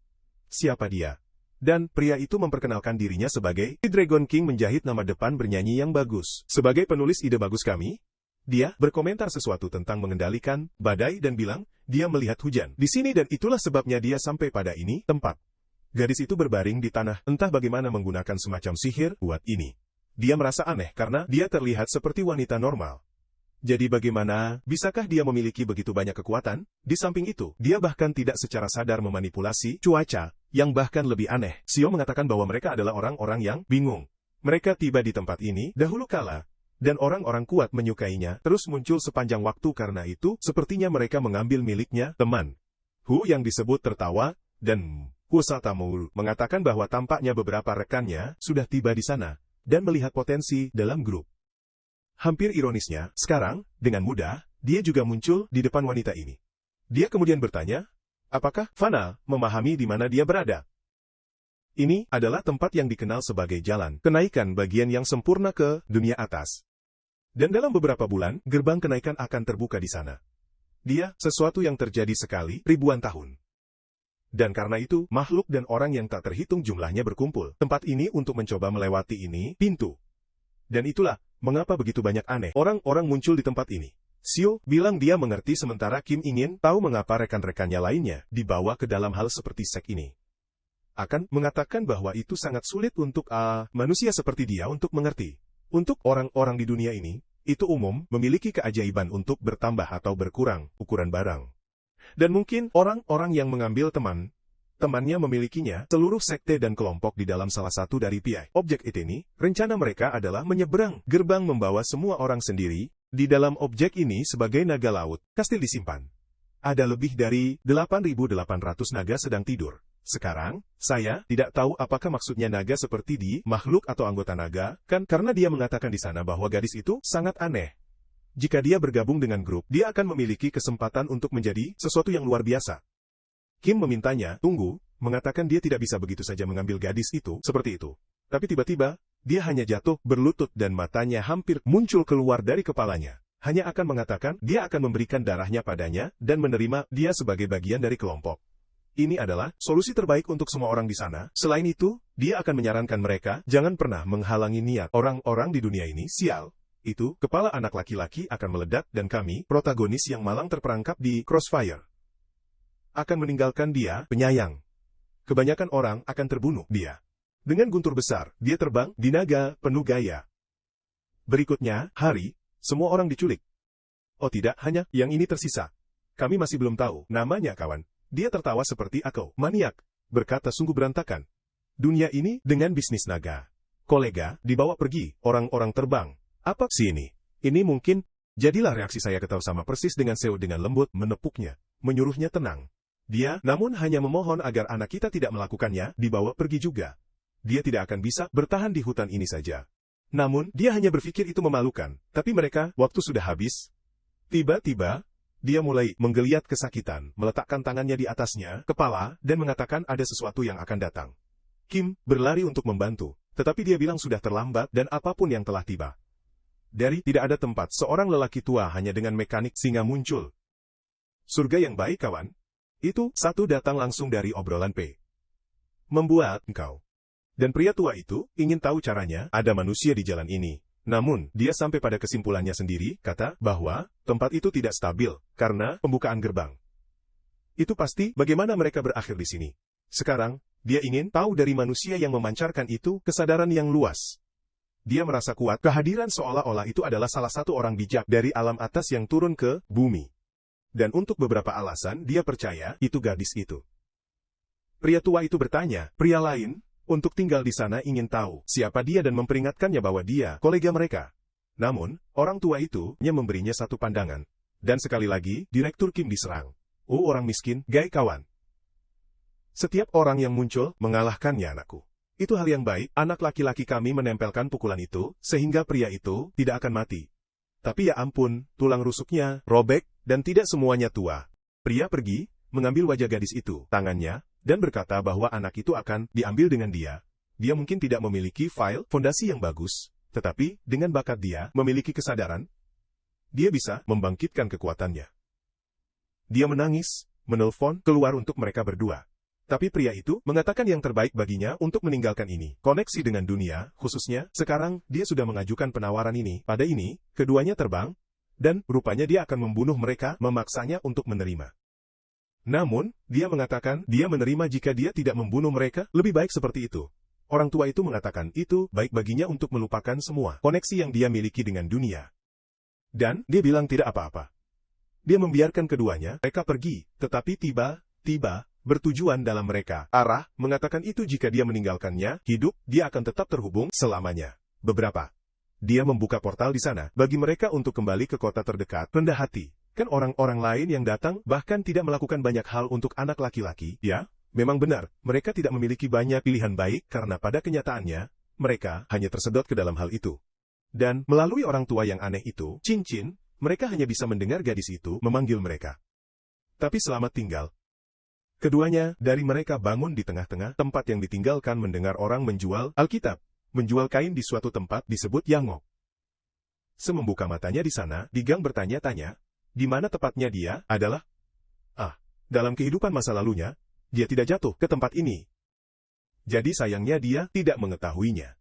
siapa dia? Dan pria itu memperkenalkan dirinya sebagai Dragon King menjahit nama depan bernyanyi yang bagus. Sebagai penulis ide bagus kami, dia berkomentar sesuatu tentang mengendalikan badai dan bilang, dia melihat hujan di sini dan itulah sebabnya dia sampai pada ini tempat. Gadis itu berbaring di tanah, entah bagaimana menggunakan semacam sihir buat ini. Dia merasa aneh karena dia terlihat seperti wanita normal. Jadi bagaimana, bisakah dia memiliki begitu banyak kekuatan? Di samping itu, dia bahkan tidak secara sadar memanipulasi cuaca, yang bahkan lebih aneh. Sio mengatakan bahwa mereka adalah orang-orang yang bingung. Mereka tiba di tempat ini dahulu kala, dan orang-orang kuat menyukainya, terus muncul sepanjang waktu karena itu, sepertinya mereka mengambil miliknya, teman. Hu yang disebut tertawa, dan Husatamul mengatakan bahwa tampaknya beberapa rekannya sudah tiba di sana, dan melihat potensi dalam grup. Hampir ironisnya, sekarang, dengan mudah, dia juga muncul di depan wanita ini. Dia kemudian bertanya, apakah Fana memahami di mana dia berada? Ini adalah tempat yang dikenal sebagai jalan kenaikan bagian yang sempurna ke dunia atas. Dan dalam beberapa bulan, gerbang kenaikan akan terbuka di sana. Dia, sesuatu yang terjadi sekali, ribuan tahun. Dan karena itu, makhluk dan orang yang tak terhitung jumlahnya berkumpul. Tempat ini untuk mencoba melewati ini, pintu. Dan itulah, mengapa begitu banyak aneh orang-orang muncul di tempat ini. Sio bilang dia mengerti sementara Kim ingin tahu mengapa rekan-rekannya lainnya dibawa ke dalam hal seperti sek ini. akan mengatakan bahwa itu sangat sulit untuk manusia seperti dia untuk mengerti. Untuk orang-orang di dunia ini, itu umum memiliki keajaiban untuk bertambah atau berkurang ukuran barang. Dan mungkin orang-orang yang mengambil temannya memilikinya, seluruh sekte dan kelompok di dalam salah satu dari pihak objek ini, rencana mereka adalah menyeberang gerbang membawa semua orang sendiri, di dalam objek ini sebagai naga laut, kastil disimpan. Ada lebih dari 8.800 naga sedang tidur. Sekarang, saya tidak tahu apakah maksudnya naga seperti di makhluk atau anggota naga, kan karena dia mengatakan di sana bahwa gadis itu sangat aneh. Jika dia bergabung dengan grup, dia akan memiliki kesempatan untuk menjadi sesuatu yang luar biasa. Kim memintanya, tunggu, mengatakan dia tidak bisa begitu saja mengambil gadis itu, seperti itu. Tapi tiba-tiba, dia hanya jatuh, berlutut dan matanya hampir muncul keluar dari kepalanya. Hanya akan mengatakan, dia akan memberikan darahnya padanya, dan menerima dia sebagai bagian dari kelompok. Ini adalah solusi terbaik untuk semua orang di sana. Selain itu, dia akan menyarankan mereka, jangan pernah menghalangi niat orang-orang di dunia ini, sial. Itu, kepala anak laki-laki akan meledak dan kami, protagonis yang malang terperangkap di crossfire, akan meninggalkan dia, penyayang. Kebanyakan orang akan terbunuh dia. Dengan guntur besar, dia terbang di naga penuh gaya. Berikutnya, hari, semua orang diculik. Oh tidak, hanya yang ini tersisa. Kami masih belum tahu namanya kawan. Dia tertawa seperti aku, maniak, berkata sungguh berantakan. Dunia ini dengan bisnis naga. Kolega, dibawa pergi, orang-orang terbang. Apa sih ini? Ini mungkin, jadilah reaksi saya ketawa sama persis dengan Seo dengan lembut menepuknya, menyuruhnya tenang. Dia, namun hanya memohon agar anak kita tidak melakukannya, dibawa pergi juga. Dia tidak akan bisa bertahan di hutan ini saja. Namun, dia hanya berpikir itu memalukan, tapi mereka, waktu sudah habis. Tiba-tiba, dia mulai menggeliat kesakitan, meletakkan tangannya di atasnya, kepala, dan mengatakan ada sesuatu yang akan datang. Kim berlari untuk membantu, tetapi dia bilang sudah terlambat dan apapun yang telah tiba. Dari tidak ada tempat, seorang lelaki tua hanya dengan mekanik singa muncul. Surga yang baik kawan. Itu, satu datang langsung dari obrolan P. Membuat engkau. Dan pria tua itu, ingin tahu caranya, ada manusia di jalan ini. Namun, dia sampai pada kesimpulannya sendiri, kata, bahwa, tempat itu tidak stabil, karena, pembukaan gerbang. Itu pasti, bagaimana mereka berakhir di sini. Sekarang, dia ingin tahu dari manusia yang memancarkan itu, kesadaran yang luas. Dia merasa kuat, kehadiran seolah-olah itu adalah salah satu orang bijak dari alam atas yang turun ke bumi. Dan untuk beberapa alasan, dia percaya, itu gadis itu. Pria tua itu bertanya, pria lain, untuk tinggal di sana ingin tahu siapa dia dan memperingatkannya bahwa dia kolega mereka. Namun, orang tua itu hanya memberinya satu pandangan. Dan sekali lagi, Direktur Kim diserang. Oh orang miskin, gay kawan. Setiap orang yang muncul, mengalahkannya anakku. Itu hal yang baik, anak laki-laki kami menempelkan pukulan itu, sehingga pria itu tidak akan mati. Tapi ya ampun, tulang rusuknya robek, dan tidak semuanya tua. Pria pergi, mengambil wajah gadis itu, tangannya, dan berkata bahwa anak itu akan diambil dengan dia. Dia mungkin tidak memiliki fondasi yang bagus, tetapi dengan bakat dia memiliki kesadaran, dia bisa membangkitkan kekuatannya. Dia menangis, menelpon keluar untuk mereka berdua. Tapi pria itu mengatakan yang terbaik baginya untuk meninggalkan ini. Koneksi dengan dunia, khususnya, sekarang dia sudah mengajukan penawaran ini. Pada ini, keduanya terbang, dan rupanya dia akan membunuh mereka, memaksanya untuk menerima. Namun, dia mengatakan dia menerima jika dia tidak membunuh mereka, lebih baik seperti itu. Orang tua itu mengatakan itu baik baginya untuk melupakan semua koneksi yang dia miliki dengan dunia. Dan, dia bilang tidak apa-apa. Dia membiarkan keduanya, mereka pergi, tetapi tiba-tiba, bertujuan dalam mereka, arah, mengatakan itu jika dia meninggalkannya, hidup, dia akan tetap terhubung selamanya. Beberapa. Dia membuka portal di sana, bagi mereka untuk kembali ke kota terdekat, rendah hati. Kan orang-orang lain yang datang, bahkan tidak melakukan banyak hal untuk anak laki-laki, ya? Memang benar, mereka tidak memiliki banyak pilihan baik, karena pada kenyataannya, mereka hanya tersedot ke dalam hal itu. Dan, melalui orang tua yang aneh itu, cincin, mereka hanya bisa mendengar gadis itu memanggil mereka. Tapi selamat tinggal. Keduanya, dari mereka bangun di tengah-tengah tempat yang ditinggalkan mendengar orang menjual Alkitab, menjual kain di suatu tempat disebut Yangok. Semembuka matanya di sana, di gang bertanya-tanya, di mana tepatnya dia adalah, dalam kehidupan masa lalunya, dia tidak jatuh ke tempat ini. Jadi sayangnya dia tidak mengetahuinya.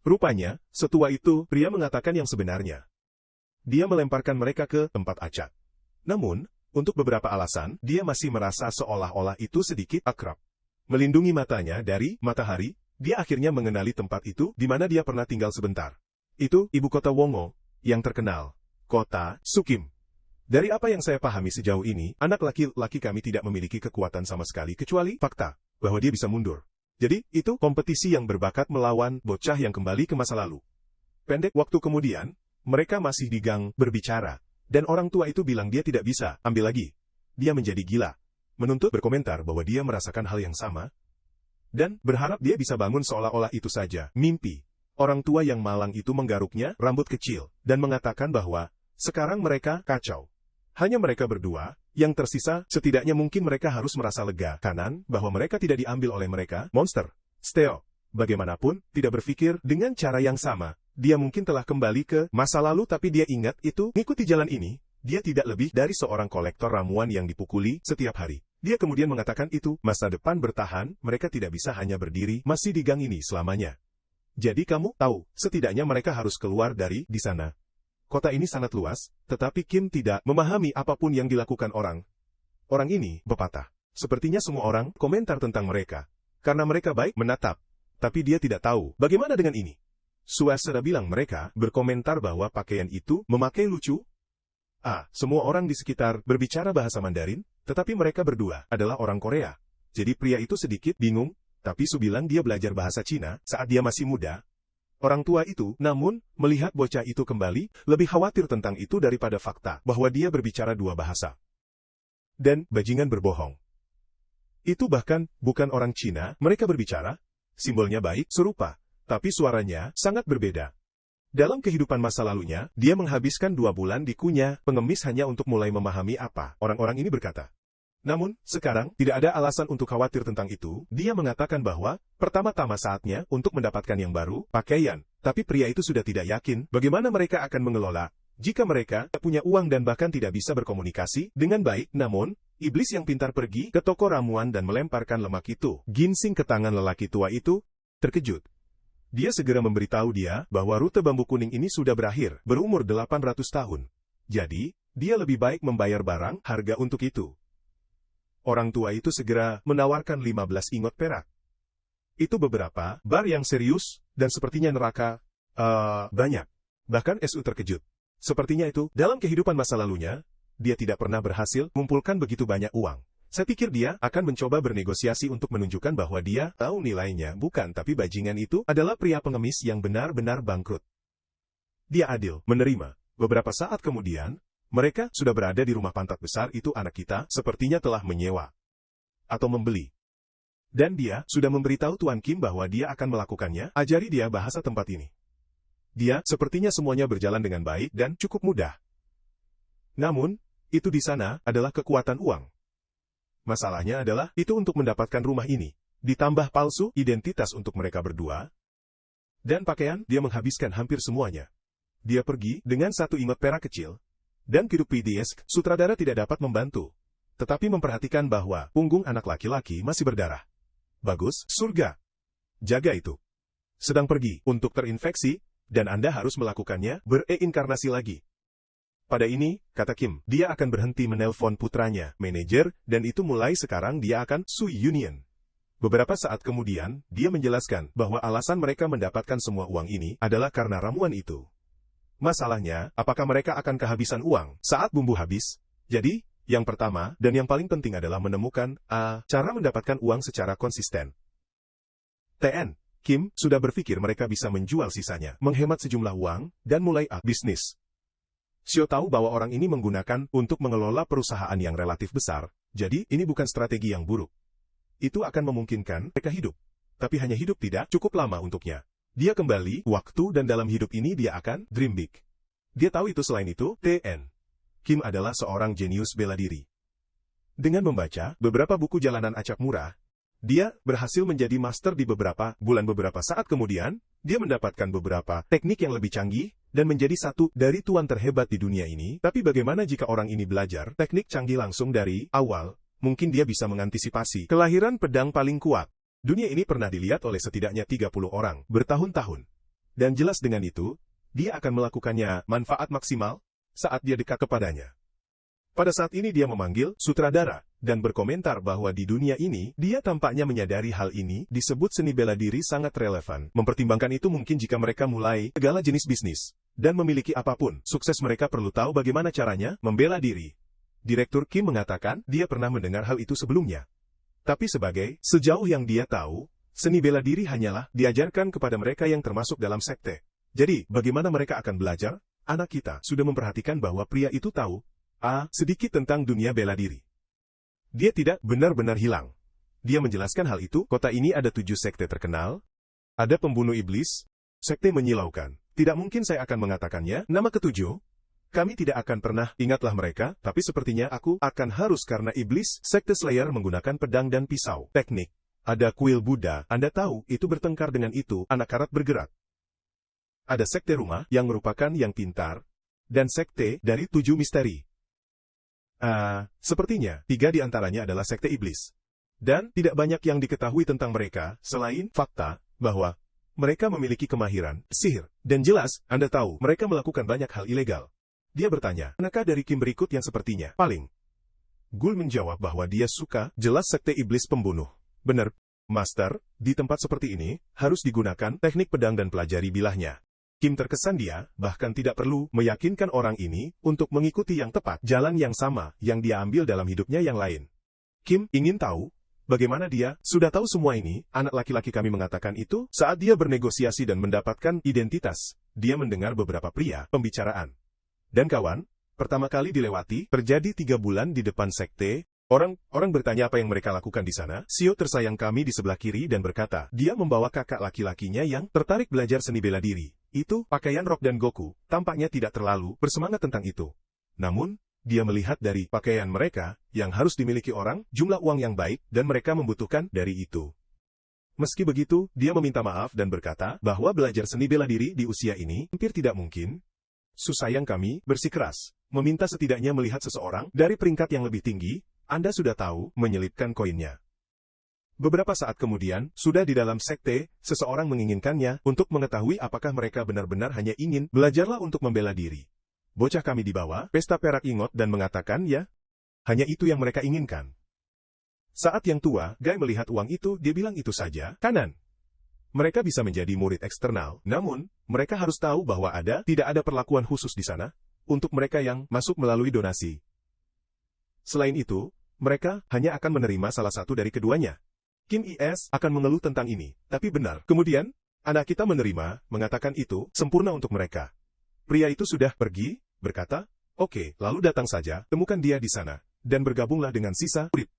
Rupanya, setua itu, pria mengatakan yang sebenarnya. Dia melemparkan mereka ke tempat acak. Namun, untuk beberapa alasan, dia masih merasa seolah-olah itu sedikit akrab. melindungi matanya dari matahari, dia akhirnya mengenali tempat itu di mana dia pernah tinggal sebentar. Itu ibu kota Wongo, yang terkenal, kota Sukim. Dari apa yang saya pahami sejauh ini, anak laki-laki kami tidak memiliki kekuatan sama sekali kecuali fakta bahwa dia bisa mundur. Jadi, itu kompetisi yang berbakat melawan bocah yang kembali ke masa lalu. Pendek waktu kemudian, mereka masih di gang berbicara, dan orang tua itu bilang dia tidak bisa ambil lagi. Dia menjadi gila, menuntut berkomentar bahwa dia merasakan hal yang sama, dan berharap dia bisa bangun seolah-olah itu saja mimpi. Orang tua yang malang itu menggaruknya rambut kecil, dan mengatakan bahwa sekarang mereka kacau. Hanya mereka berdua, yang tersisa, setidaknya mungkin mereka harus merasa lega kanan bahwa mereka tidak diambil oleh mereka, monster. Steo, bagaimanapun, tidak berpikir dengan cara yang sama. Dia mungkin telah kembali ke masa lalu tapi dia ingat itu, ngikuti jalan ini, dia tidak lebih dari seorang kolektor ramuan yang dipukuli setiap hari. Dia kemudian mengatakan itu, masa depan bertahan, mereka tidak bisa hanya berdiri, masih di gang ini selamanya. Jadi kamu tahu, setidaknya mereka harus keluar dari di sana. Kota ini sangat luas, tetapi Kim tidak memahami apapun yang dilakukan orang. Orang ini berpatah. Sepertinya semua orang komentar tentang mereka. Karena mereka baik menatap. Tapi dia tidak tahu bagaimana dengan ini. Suasana bilang mereka berkomentar bahwa pakaian itu memakai lucu. Semua orang di sekitar berbicara bahasa Mandarin, tetapi mereka berdua adalah orang Korea. Jadi pria itu sedikit bingung, tapi Su bilang dia belajar bahasa Cina saat dia masih muda. Orang tua itu, namun, melihat bocah itu kembali, lebih khawatir tentang itu daripada fakta bahwa dia berbicara dua bahasa. Dan, bajingan berbohong. Itu bahkan, bukan orang Cina, mereka berbicara, simbolnya baik, serupa, tapi suaranya sangat berbeda. Dalam kehidupan masa lalunya, dia menghabiskan 2 bulan di kunyah pengemis hanya untuk mulai memahami apa orang-orang ini berkata. Namun, sekarang, tidak ada alasan untuk khawatir tentang itu. Dia mengatakan bahwa, pertama-tama saatnya untuk mendapatkan yang baru, pakaian. Tapi pria itu sudah tidak yakin bagaimana mereka akan mengelola. Jika mereka punya uang dan bahkan tidak bisa berkomunikasi dengan baik, namun, iblis yang pintar pergi ke toko ramuan dan melemparkan lemak itu, ginseng ke tangan lelaki tua itu, terkejut. Dia segera memberitahu dia bahwa rute bambu kuning ini sudah berakhir, berumur 800 tahun. Jadi, dia lebih baik membayar barang harga untuk itu. Orang tua itu segera menawarkan 15 ingot perak. Itu beberapa bar yang serius, dan sepertinya neraka, banyak. Bahkan Su terkejut. Sepertinya itu, dalam kehidupan masa lalunya, dia tidak pernah berhasil mengumpulkan begitu banyak uang. Saya pikir dia akan mencoba bernegosiasi untuk menunjukkan bahwa dia tahu nilainya, bukan, tapi bajingan itu adalah pria pengemis yang benar-benar bangkrut. Dia adil, menerima. Beberapa saat kemudian, mereka sudah berada di rumah pantat besar itu. Anak kita sepertinya telah menyewa atau membeli. Dan dia sudah memberitahu Tuan Kim bahwa dia akan melakukannya, ajari dia bahasa tempat ini. Dia sepertinya semuanya berjalan dengan baik dan cukup mudah. Namun, itu di sana adalah kekuatan uang. Masalahnya adalah itu untuk mendapatkan rumah ini, ditambah palsu identitas untuk mereka berdua. Dan pakaian, dia menghabiskan hampir semuanya. Dia pergi dengan 1 ingot perak kecil. Dan hidup PDS, sutradara tidak dapat membantu. Tetapi memperhatikan bahwa punggung anak laki-laki masih berdarah. Bagus, surga. Jaga itu. Sedang pergi untuk terinfeksi, dan Anda harus melakukannya bereinkarnasi lagi. Pada ini, kata Kim, dia akan berhenti menelpon putranya, manajer, dan itu mulai sekarang dia akan sui union. Beberapa saat kemudian, dia menjelaskan bahwa alasan mereka mendapatkan semua uang ini adalah karena ramuan itu. Masalahnya, apakah mereka akan kehabisan uang saat bumbu habis? Jadi, yang pertama, dan yang paling penting adalah menemukan cara mendapatkan uang secara konsisten. TN, Kim, sudah berpikir mereka bisa menjual sisanya, menghemat sejumlah uang, dan mulai bisnis. Xiao tahu bahwa orang ini menggunakan untuk mengelola perusahaan yang relatif besar, jadi ini bukan strategi yang buruk. Itu akan memungkinkan mereka hidup. Tapi hanya hidup tidak cukup lama untuknya. Dia kembali, waktu dan dalam hidup ini dia akan dream big. Dia tahu itu. Selain itu, TN. Kim adalah seorang jenius bela diri. Dengan membaca beberapa buku jalanan acak murah, dia berhasil menjadi master di beberapa bulan. Beberapa saat kemudian, dia mendapatkan beberapa teknik yang lebih canggih, dan menjadi satu dari tuan terhebat di dunia ini. Tapi bagaimana jika orang ini belajar teknik canggih langsung dari awal? Mungkin dia bisa mengantisipasi kelahiran pedang paling kuat. Dunia ini pernah dilihat oleh setidaknya 30 orang bertahun-tahun. Dan jelas dengan itu, dia akan melakukannya manfaat maksimal saat dia dekat kepadanya. Pada saat ini dia memanggil sutradara, dan berkomentar bahwa di dunia ini, dia tampaknya menyadari hal ini disebut seni bela diri sangat relevan. Mempertimbangkan itu mungkin jika mereka mulai segala jenis bisnis, dan memiliki apapun, sukses mereka perlu tahu bagaimana caranya membela diri. Direktur Kim mengatakan dia pernah mendengar hal itu sebelumnya. Tapi sejauh yang dia tahu, seni bela diri hanyalah diajarkan kepada mereka yang termasuk dalam sekte. Jadi, bagaimana mereka akan belajar? Anak kita sudah memperhatikan bahwa pria itu tahu sedikit tentang dunia bela diri. Dia tidak benar-benar hilang. Dia menjelaskan hal itu, kota ini ada 7 sekte terkenal, ada pembunuh iblis, sekte menyilaukan. Tidak mungkin saya akan mengatakannya, nama ketujuh. Kami tidak akan pernah, ingatlah mereka, tapi sepertinya aku akan harus karena iblis, sekte Slayer menggunakan pedang dan pisau. Teknik. Ada kuil Buddha, Anda tahu, itu bertengkar dengan itu, anak karat bergerak. Ada sekte rumah, yang merupakan yang pintar, dan sekte dari 7 misteri. Sepertinya, 3 di antaranya adalah sekte iblis. Dan, tidak banyak yang diketahui tentang mereka, selain fakta, bahwa mereka memiliki kemahiran, sihir, dan jelas, Anda tahu, mereka melakukan banyak hal ilegal. Dia bertanya, manakah dari Kim berikut yang sepertinya paling? Gul menjawab bahwa dia suka, jelas sekte iblis pembunuh. Benar, Master, di tempat seperti ini, harus digunakan teknik pedang dan pelajari bilahnya. Kim terkesan dia, bahkan tidak perlu meyakinkan orang ini untuk mengikuti yang tepat, jalan yang sama yang dia ambil dalam hidupnya yang lain. Kim ingin tahu, bagaimana dia sudah tahu semua ini, anak laki-laki kami mengatakan itu, saat dia bernegosiasi dan mendapatkan identitas, dia mendengar beberapa pria, pembicaraan. Dan kawan, pertama kali dilewati, terjadi 3 bulan di depan sekte, orang bertanya apa yang mereka lakukan di sana. Sio tersayang kami di sebelah kiri dan berkata, dia membawa kakak laki-lakinya yang tertarik belajar seni bela diri. Itu, pakaian rok dan Goku, tampaknya tidak terlalu bersemangat tentang itu. Namun, dia melihat dari pakaian mereka, yang harus dimiliki orang, jumlah uang yang baik, dan mereka membutuhkan dari itu. Meski begitu, dia meminta maaf dan berkata, bahwa belajar seni bela diri di usia ini, hampir tidak mungkin. Susayang kami, bersikeras, meminta setidaknya melihat seseorang, dari peringkat yang lebih tinggi, Anda sudah tahu, menyelipkan koinnya. Beberapa saat kemudian, sudah di dalam sekte, seseorang menginginkannya untuk mengetahui apakah mereka benar-benar hanya ingin belajarlah untuk membela diri. Bocah kami dibawa, pesta perak ingot dan mengatakan ya, hanya itu yang mereka inginkan. Saat yang tua, Guy melihat uang itu, dia bilang itu saja, kanan. Mereka bisa menjadi murid eksternal, namun, mereka harus tahu bahwa tidak ada perlakuan khusus di sana, untuk mereka yang masuk melalui donasi. Selain itu, mereka hanya akan menerima salah satu dari keduanya. Kim Is akan mengeluh tentang ini, tapi benar. Kemudian, anak kita menerima, mengatakan itu, sempurna untuk mereka. Pria itu sudah pergi, berkata, oke, lalu datang saja, temukan dia di sana, dan bergabunglah dengan sisa murid.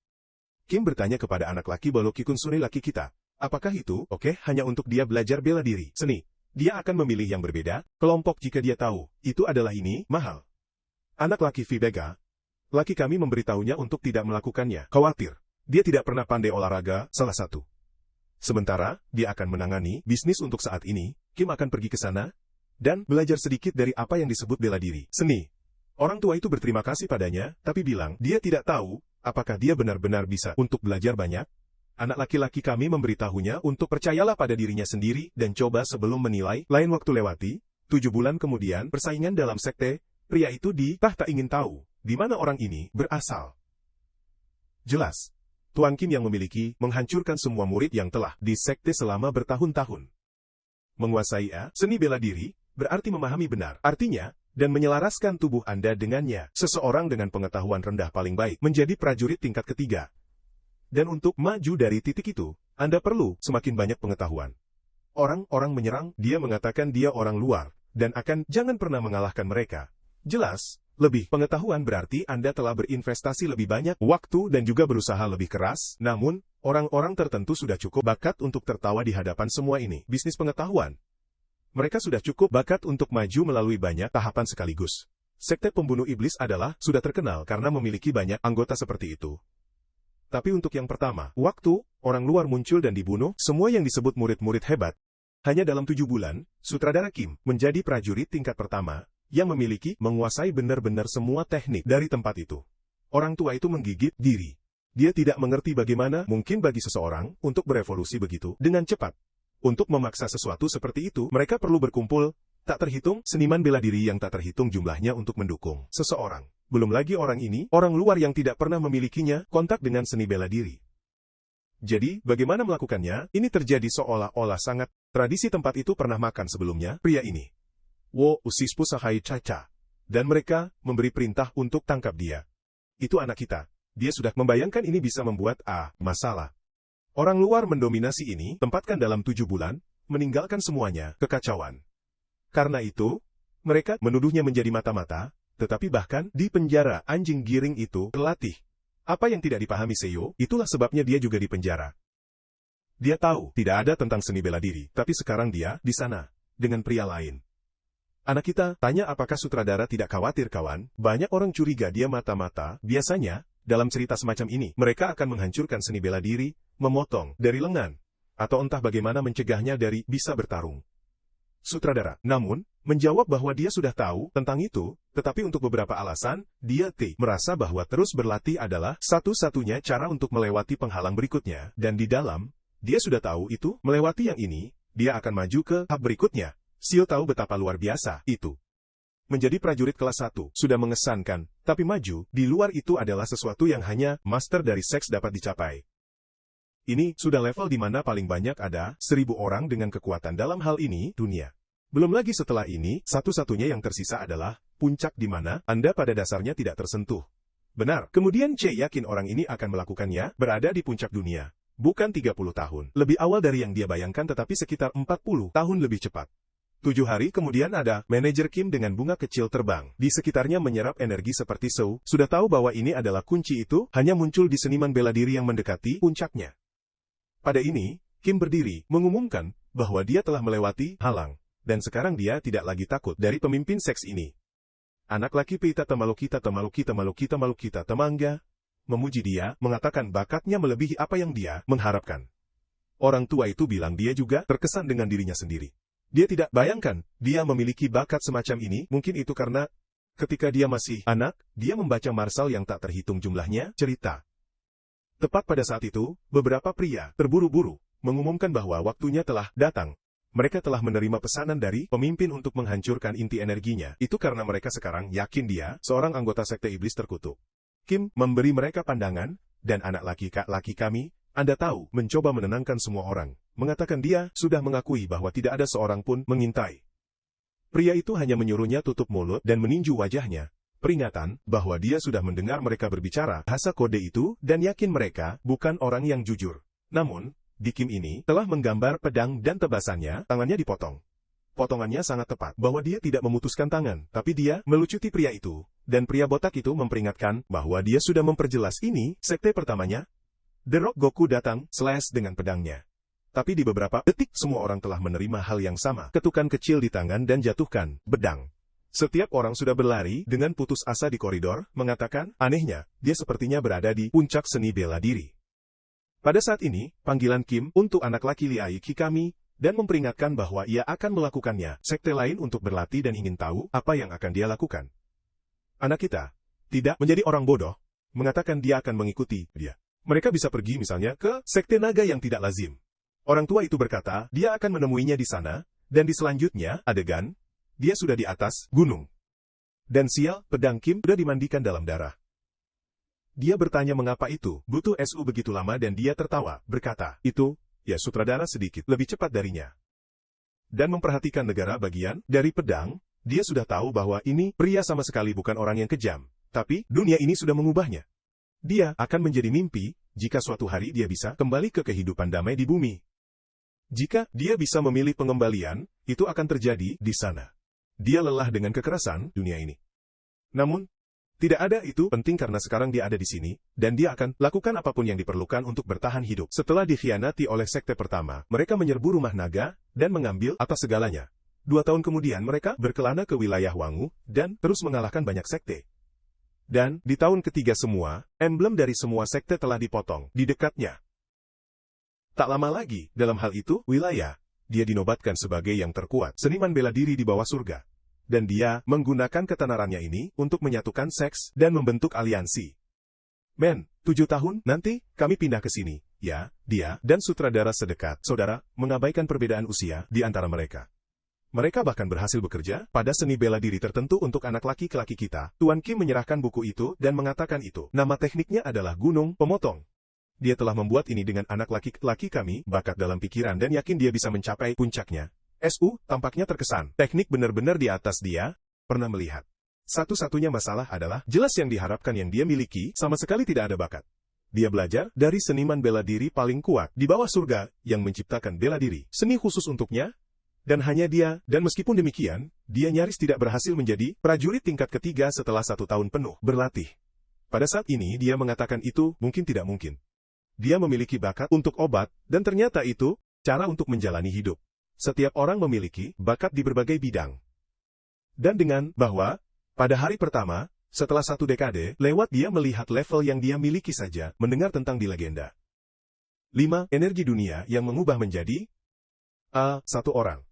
Kim bertanya kepada anak laki Baloki Kunsuri laki kita, apakah itu, oke, hanya untuk dia belajar bela diri, seni. Dia akan memilih yang berbeda, kelompok jika dia tahu, itu adalah ini, mahal. Anak laki Vibega, laki kami memberitahunya untuk tidak melakukannya, khawatir. Dia tidak pernah pandai olahraga, salah satu. Sementara, dia akan menangani bisnis untuk saat ini, Kim akan pergi ke sana, dan belajar sedikit dari apa yang disebut bela diri, seni. Orang tua itu berterima kasih padanya, tapi bilang, dia tidak tahu, apakah dia benar-benar bisa untuk belajar banyak. Anak laki-laki kami memberitahunya untuk percayalah pada dirinya sendiri, dan coba sebelum menilai. Lain waktu lewati, 7 bulan kemudian, persaingan dalam sekte, pria itu tak ingin tahu, di mana orang ini berasal. Jelas. Tuan Kim yang menghancurkan semua murid yang telah di sekte selama bertahun-tahun. Menguasai seni bela diri, berarti memahami benar artinya, dan menyelaraskan tubuh Anda dengannya. Seseorang dengan pengetahuan rendah paling baik menjadi prajurit tingkat ketiga. Dan untuk maju dari titik itu, Anda perlu semakin banyak pengetahuan. Orang-orang menyerang, dia mengatakan dia orang luar, dan jangan pernah mengalahkan mereka. Jelas. Lebih pengetahuan berarti Anda telah berinvestasi lebih banyak waktu dan juga berusaha lebih keras, namun, orang-orang tertentu sudah cukup bakat untuk tertawa di hadapan semua ini. Bisnis pengetahuan. Mereka sudah cukup bakat untuk maju melalui banyak tahapan sekaligus. Sekte pembunuh iblis sudah terkenal karena memiliki banyak anggota seperti itu. Tapi untuk yang pertama, waktu orang luar muncul dan dibunuh, semua yang disebut murid-murid hebat. Hanya dalam 7 bulan, sutradara Kim menjadi prajurit tingkat pertama, yang menguasai benar-benar semua teknik dari tempat itu. Orang tua itu menggigit diri. Dia tidak mengerti bagaimana mungkin bagi seseorang untuk berevolusi begitu dengan cepat. Untuk memaksa sesuatu seperti itu, mereka perlu berkumpul Tak terhitung seniman bela diri yang tak terhitung jumlahnya untuk mendukung seseorang. Belum lagi orang ini, orang luar yang tidak pernah memilikinya kontak dengan seni bela diri. Jadi, bagaimana melakukannya? Ini terjadi seolah-olah sangat. Tradisi tempat itu pernah makan sebelumnya, pria ini. Wo usispu sahai caca. Dan mereka memberi perintah untuk tangkap dia. Itu anak kita. Dia sudah membayangkan ini bisa membuat masalah. Orang luar mendominasi ini, tempatkan dalam 7 bulan, meninggalkan semuanya, kekacauan. Karena itu, mereka menuduhnya menjadi mata-mata, tetapi bahkan di penjara anjing giring itu terlatih. Apa yang tidak dipahami Seo, itulah sebabnya dia juga di penjara. Dia tahu tidak ada tentang seni bela diri, tapi sekarang dia di sana dengan pria lain. Anak kita tanya apakah sutradara tidak khawatir kawan, banyak orang curiga dia mata-mata, biasanya, dalam cerita semacam ini, mereka akan menghancurkan seni bela diri, memotong dari lengan, atau entah bagaimana mencegahnya dari bisa bertarung. Sutradara, namun, menjawab bahwa dia sudah tahu tentang itu, tetapi untuk beberapa alasan, dia merasa bahwa terus berlatih adalah satu-satunya cara untuk melewati penghalang berikutnya, dan di dalam, dia sudah tahu itu, melewati yang ini, dia akan maju ke tahap berikutnya. Seo tahu betapa luar biasa itu. Menjadi prajurit kelas 1 sudah mengesankan, tapi maju di luar itu adalah sesuatu yang hanya master dari seks dapat dicapai. Ini sudah level di mana paling banyak ada 1000 orang dengan kekuatan dalam hal ini, dunia. Belum lagi setelah ini, satu-satunya yang tersisa adalah puncak di mana Anda pada dasarnya tidak tersentuh. Benar, kemudian C yakin orang ini akan melakukannya, berada di puncak dunia. Bukan 30 tahun, lebih awal dari yang dia bayangkan tetapi sekitar 40 tahun lebih cepat. 7 hari kemudian ada manajer Kim dengan bunga kecil terbang. Di sekitarnya menyerap energi seperti Seo, sudah tahu bahwa ini adalah kunci itu, hanya muncul di seniman bela diri yang mendekati puncaknya. Pada ini, Kim berdiri, mengumumkan bahwa dia telah melewati halang, dan sekarang dia tidak lagi takut dari pemimpin seks ini. Anak laki Peita Tamalukita Temangga, memuji dia, mengatakan bakatnya melebihi apa yang dia mengharapkan. Orang tua itu bilang dia juga terkesan dengan dirinya sendiri. Dia tidak bayangkan, dia memiliki bakat semacam ini, mungkin itu karena ketika dia masih anak, dia membaca Marshall yang tak terhitung jumlahnya, cerita. Tepat pada saat itu, beberapa pria terburu-buru mengumumkan bahwa waktunya telah datang. Mereka telah menerima pesanan dari pemimpin untuk menghancurkan inti energinya. Itu karena mereka sekarang yakin dia seorang anggota sekte iblis terkutuk. Kim memberi mereka pandangan, dan anak laki kami, Anda tahu, mencoba menenangkan semua orang. Mengatakan dia sudah mengakui bahwa tidak ada seorang pun mengintai. Pria itu hanya menyuruhnya tutup mulut dan meninju wajahnya. Peringatan bahwa dia sudah mendengar mereka berbicara bahasa kode itu dan yakin mereka bukan orang yang jujur. Namun, di Kim ini telah menggambar pedang dan tebasannya, tangannya dipotong. Potongannya sangat tepat bahwa dia tidak memutuskan tangan, tapi dia melucuti pria itu. Dan pria botak itu memperingatkan bahwa dia sudah memperjelas ini, sekte pertamanya. The Rock Goku datang, dengan pedangnya. Tapi di beberapa detik semua orang telah menerima hal yang sama. Ketukan kecil di tangan dan jatuhkan pedang. Setiap orang sudah berlari dengan putus asa di koridor, mengatakan, anehnya, dia sepertinya berada di puncak seni bela diri. Pada saat ini, panggilan Kim untuk anak laki Liai Kikami, dan memperingatkan bahwa ia akan melakukannya, sekte lain untuk berlatih dan ingin tahu apa yang akan dia lakukan. Anak kita tidak menjadi orang bodoh, mengatakan dia akan mengikuti dia. Mereka bisa pergi misalnya ke sekte naga yang tidak lazim. Orang tua itu berkata, dia akan menemuinya di sana, dan di selanjutnya, adegan, dia sudah di atas gunung. Dan sial, pedang Kim sudah dimandikan dalam darah. Dia bertanya mengapa itu, butuh SU begitu lama dan dia tertawa, berkata, itu, ya sutradara sedikit lebih cepat darinya. Dan memperhatikan negara bagian dari pedang, dia sudah tahu bahwa ini pria sama sekali bukan orang yang kejam, tapi dunia ini sudah mengubahnya. Dia akan menjadi mimpi, jika suatu hari dia bisa kembali ke kehidupan damai di bumi. Jika dia bisa memilih pengembalian, itu akan terjadi di sana. Dia lelah dengan kekerasan dunia ini. Namun, tidak ada itu penting karena sekarang dia ada di sini, dan dia akan lakukan apapun yang diperlukan untuk bertahan hidup. Setelah dikhianati oleh sekte pertama, mereka menyerbu rumah naga, dan mengambil atas segalanya. 2 tahun kemudian mereka berkelana ke wilayah Wangu, dan terus mengalahkan banyak sekte. Dan, di tahun ketiga semua, emblem dari semua sekte telah dipotong, di dekatnya. Tak lama lagi, dalam hal itu, wilayah, dia dinobatkan sebagai yang terkuat, seniman bela diri di bawah surga. Dan dia menggunakan ketenarannya ini untuk menyatukan seks dan membentuk aliansi. 7 tahun, nanti, kami pindah ke sini. Ya, dia dan sutradara sedekat, saudara, mengabaikan perbedaan usia di antara mereka. Mereka bahkan berhasil bekerja pada seni bela diri tertentu untuk anak laki-laki kita. Tuan Kim menyerahkan buku itu dan mengatakan itu. Nama tekniknya adalah Gunung Pemotong. Dia telah membuat ini dengan anak laki-laki kami, bakat dalam pikiran dan yakin dia bisa mencapai puncaknya. SU tampaknya terkesan. Teknik benar-benar di atas dia pernah melihat. Satu-satunya masalah adalah jelas yang diharapkan yang dia miliki sama sekali tidak ada bakat. Dia belajar dari seniman bela diri paling kuat di bawah surga yang menciptakan bela diri. Seni khusus untuknya. Dan hanya dia, dan meskipun demikian, dia nyaris tidak berhasil menjadi prajurit tingkat ketiga setelah 1 tahun penuh berlatih. Pada saat ini dia mengatakan itu mungkin tidak mungkin. Dia memiliki bakat untuk obat, dan ternyata itu cara untuk menjalani hidup. Setiap orang memiliki bakat di berbagai bidang. Dan dengan bahwa, pada hari pertama, setelah 1 dekade, lewat dia melihat level yang dia miliki saja, mendengar tentang di legenda. 5. Energi dunia yang mengubah menjadi satu orang.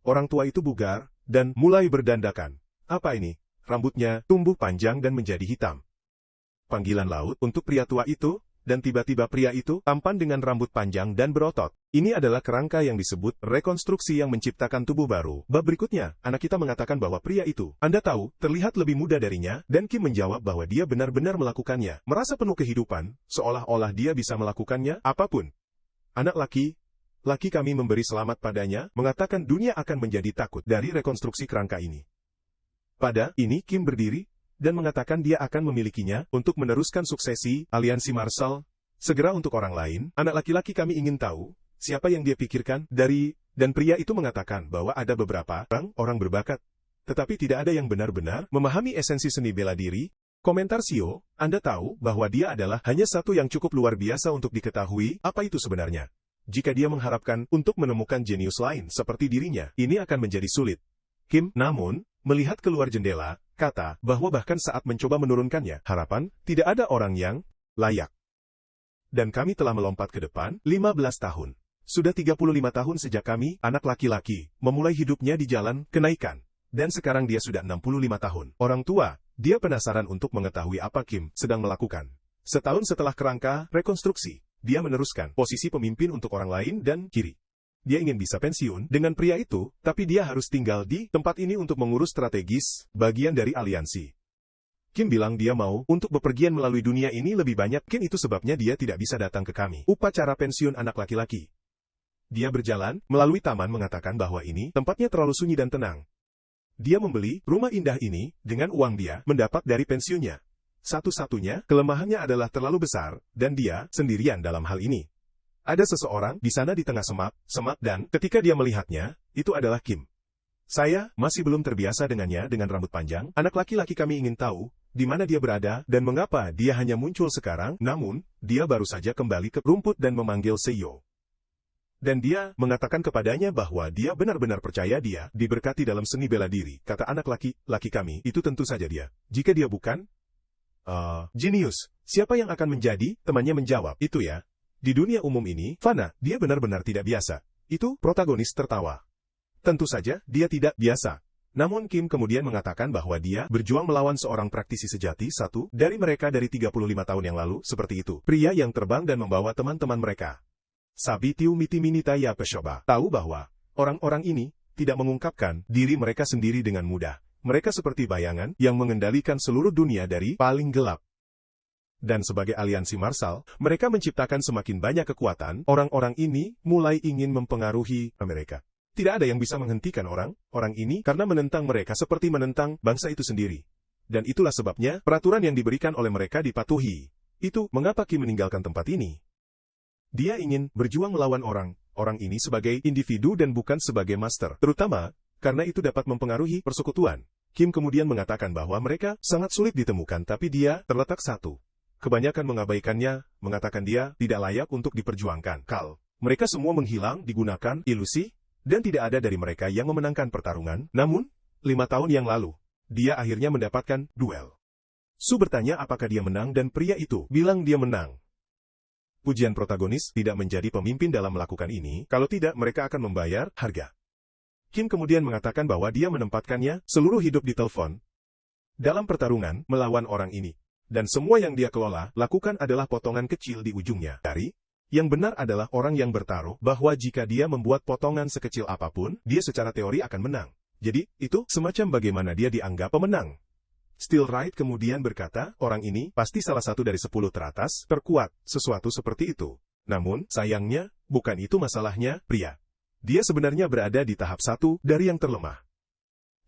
Orang tua itu bugar, dan mulai berdandakan. Apa ini? Rambutnya tumbuh panjang dan menjadi hitam. Panggilan laut untuk pria tua itu, dan tiba-tiba pria itu tampan dengan rambut panjang dan berotot. Ini adalah kerangka yang disebut rekonstruksi yang menciptakan tubuh baru. Bab berikutnya, anak kita mengatakan bahwa pria itu, Anda tahu, terlihat lebih muda darinya, dan Kim menjawab bahwa dia benar-benar melakukannya. Merasa penuh kehidupan, seolah-olah dia bisa melakukannya apapun. Anak laki kami memberi selamat padanya, mengatakan dunia akan menjadi takut dari rekonstruksi kerangka ini. Pada ini Kim berdiri, dan mengatakan dia akan memilikinya untuk meneruskan suksesi aliansi Marshall. Segera untuk orang lain, anak laki-laki kami ingin tahu, siapa yang dia pikirkan dan pria itu mengatakan bahwa ada beberapa orang berbakat. Tetapi tidak ada yang benar-benar memahami esensi seni bela diri. Komentar Sio, Anda tahu bahwa dia adalah hanya satu yang cukup luar biasa untuk diketahui, apa itu sebenarnya. Jika dia mengharapkan untuk menemukan jenius lain seperti dirinya, ini akan menjadi sulit. Kim, namun, melihat keluar jendela, kata bahwa bahkan saat mencoba menurunkannya, harapan, tidak ada orang yang layak. Dan kami telah melompat ke depan, 15 tahun. Sudah 35 tahun sejak kami, anak laki-laki, memulai hidupnya di jalan kenaikan. Dan sekarang dia sudah 65 tahun. Orang tua, dia penasaran untuk mengetahui apa Kim sedang melakukan. Setahun setelah kerangka rekonstruksi, dia meneruskan posisi pemimpin untuk orang lain dan kiri. Dia ingin bisa pensiun dengan pria itu, tapi dia harus tinggal di tempat ini untuk mengurus strategis, bagian dari aliansi. Kim bilang dia mau untuk bepergian melalui dunia ini lebih banyak, mungkin itu sebabnya dia tidak bisa datang ke kami. Upacara pensiun anak laki-laki. Dia berjalan melalui taman mengatakan bahwa ini tempatnya terlalu sunyi dan tenang. Dia membeli rumah indah ini dengan uang dia mendapat dari pensiunnya. Satu-satunya kelemahannya adalah terlalu besar, dan dia sendirian dalam hal ini. Ada seseorang di sana di tengah semak, dan ketika dia melihatnya, itu adalah Kim. Saya masih belum terbiasa dengannya dengan rambut panjang. Anak laki-laki kami ingin tahu di mana dia berada dan mengapa dia hanya muncul sekarang, namun dia baru saja kembali ke rumput dan memanggil Seo. Dan dia mengatakan kepadanya bahwa dia benar-benar percaya dia diberkati dalam seni bela diri. Kata anak laki-laki kami, itu tentu saja dia. Jika dia bukan jenius, siapa yang akan menjadi? Temannya menjawab, itu ya. Di dunia umum ini, Fana, dia benar-benar tidak biasa. Itu protagonis tertawa. Tentu saja, dia tidak biasa. Namun Kim kemudian mengatakan bahwa dia berjuang melawan seorang praktisi sejati, satu dari mereka dari 35 tahun yang lalu, seperti itu. Pria yang terbang dan membawa teman-teman mereka. Sabi Tiu Miti Minita Ya Peshoba tahu bahwa orang-orang ini tidak mengungkapkan diri mereka sendiri dengan mudah. Mereka seperti bayangan yang mengendalikan seluruh dunia dari paling gelap. Dan sebagai aliansi Marshall, mereka menciptakan semakin banyak kekuatan. Orang-orang ini mulai ingin mempengaruhi mereka. Tidak ada yang bisa menghentikan orang ini karena menentang mereka seperti menentang bangsa itu sendiri. Dan itulah sebabnya peraturan yang diberikan oleh mereka dipatuhi. Itu mengapa Kim meninggalkan tempat ini. Dia ingin berjuang melawan orang ini sebagai individu dan bukan sebagai master, terutama karena itu dapat mempengaruhi persekutuan. Kim kemudian mengatakan bahwa mereka sangat sulit ditemukan, tapi dia terletak satu. Kebanyakan mengabaikannya, mengatakan dia tidak layak untuk diperjuangkan. Mereka semua menghilang, digunakan ilusi, dan tidak ada dari mereka yang memenangkan pertarungan. Namun, 5 tahun yang lalu, dia akhirnya mendapatkan duel. Su bertanya apakah dia menang dan pria itu bilang dia menang. Pujian protagonis tidak menjadi pemimpin dalam melakukan ini, kalau tidak mereka akan membayar harga. Kim kemudian mengatakan bahwa dia menempatkannya seluruh hidup di telepon dalam pertarungan melawan orang ini. Dan semua yang dia kelola lakukan adalah potongan kecil di ujungnya. Dari Yang benar adalah orang yang bertaruh bahwa jika dia membuat potongan sekecil apapun, dia secara teori akan menang. Jadi, itu semacam bagaimana dia dianggap pemenang. Stilwright kemudian berkata, orang ini pasti salah satu dari 10 teratas, terkuat, sesuatu seperti itu. Namun, sayangnya, bukan itu masalahnya, pria. Dia sebenarnya berada di tahap 1 dari yang terlemah.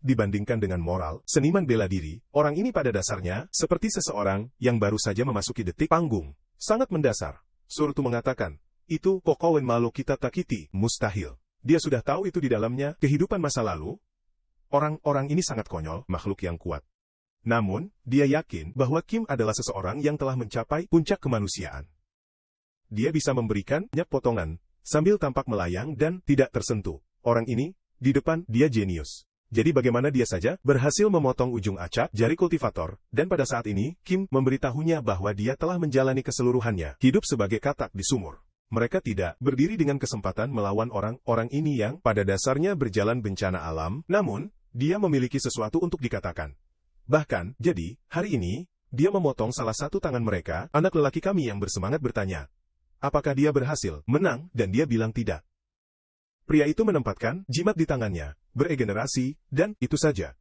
Dibandingkan dengan moral, seniman bela diri, orang ini pada dasarnya seperti seseorang yang baru saja memasuki detik panggung. Sangat mendasar. Surtu mengatakan, itu kokowen malu kita takiti, mustahil. Dia sudah tahu itu di dalamnya, kehidupan masa lalu. Orang-orang ini sangat konyol, makhluk yang kuat. Namun, dia yakin bahwa Kim adalah seseorang yang telah mencapai puncak kemanusiaan. Dia bisa memberikannya potongan, sambil tampak melayang dan tidak tersentuh. Orang ini, di depan, dia jenius. Jadi bagaimana dia saja berhasil memotong ujung acak jari kultivator, dan pada saat ini, Kim memberitahunya bahwa dia telah menjalani keseluruhannya, hidup sebagai katak di sumur. Mereka tidak berdiri dengan kesempatan melawan orang-orang ini yang pada dasarnya berjalan bencana alam, namun, dia memiliki sesuatu untuk dikatakan. Bahkan, jadi, hari ini, dia memotong salah satu tangan mereka, anak lelaki kami yang bersemangat bertanya. Apakah dia berhasil menang, dan dia bilang tidak. Pria itu menempatkan jimat di tangannya, beregenerasi, dan itu saja.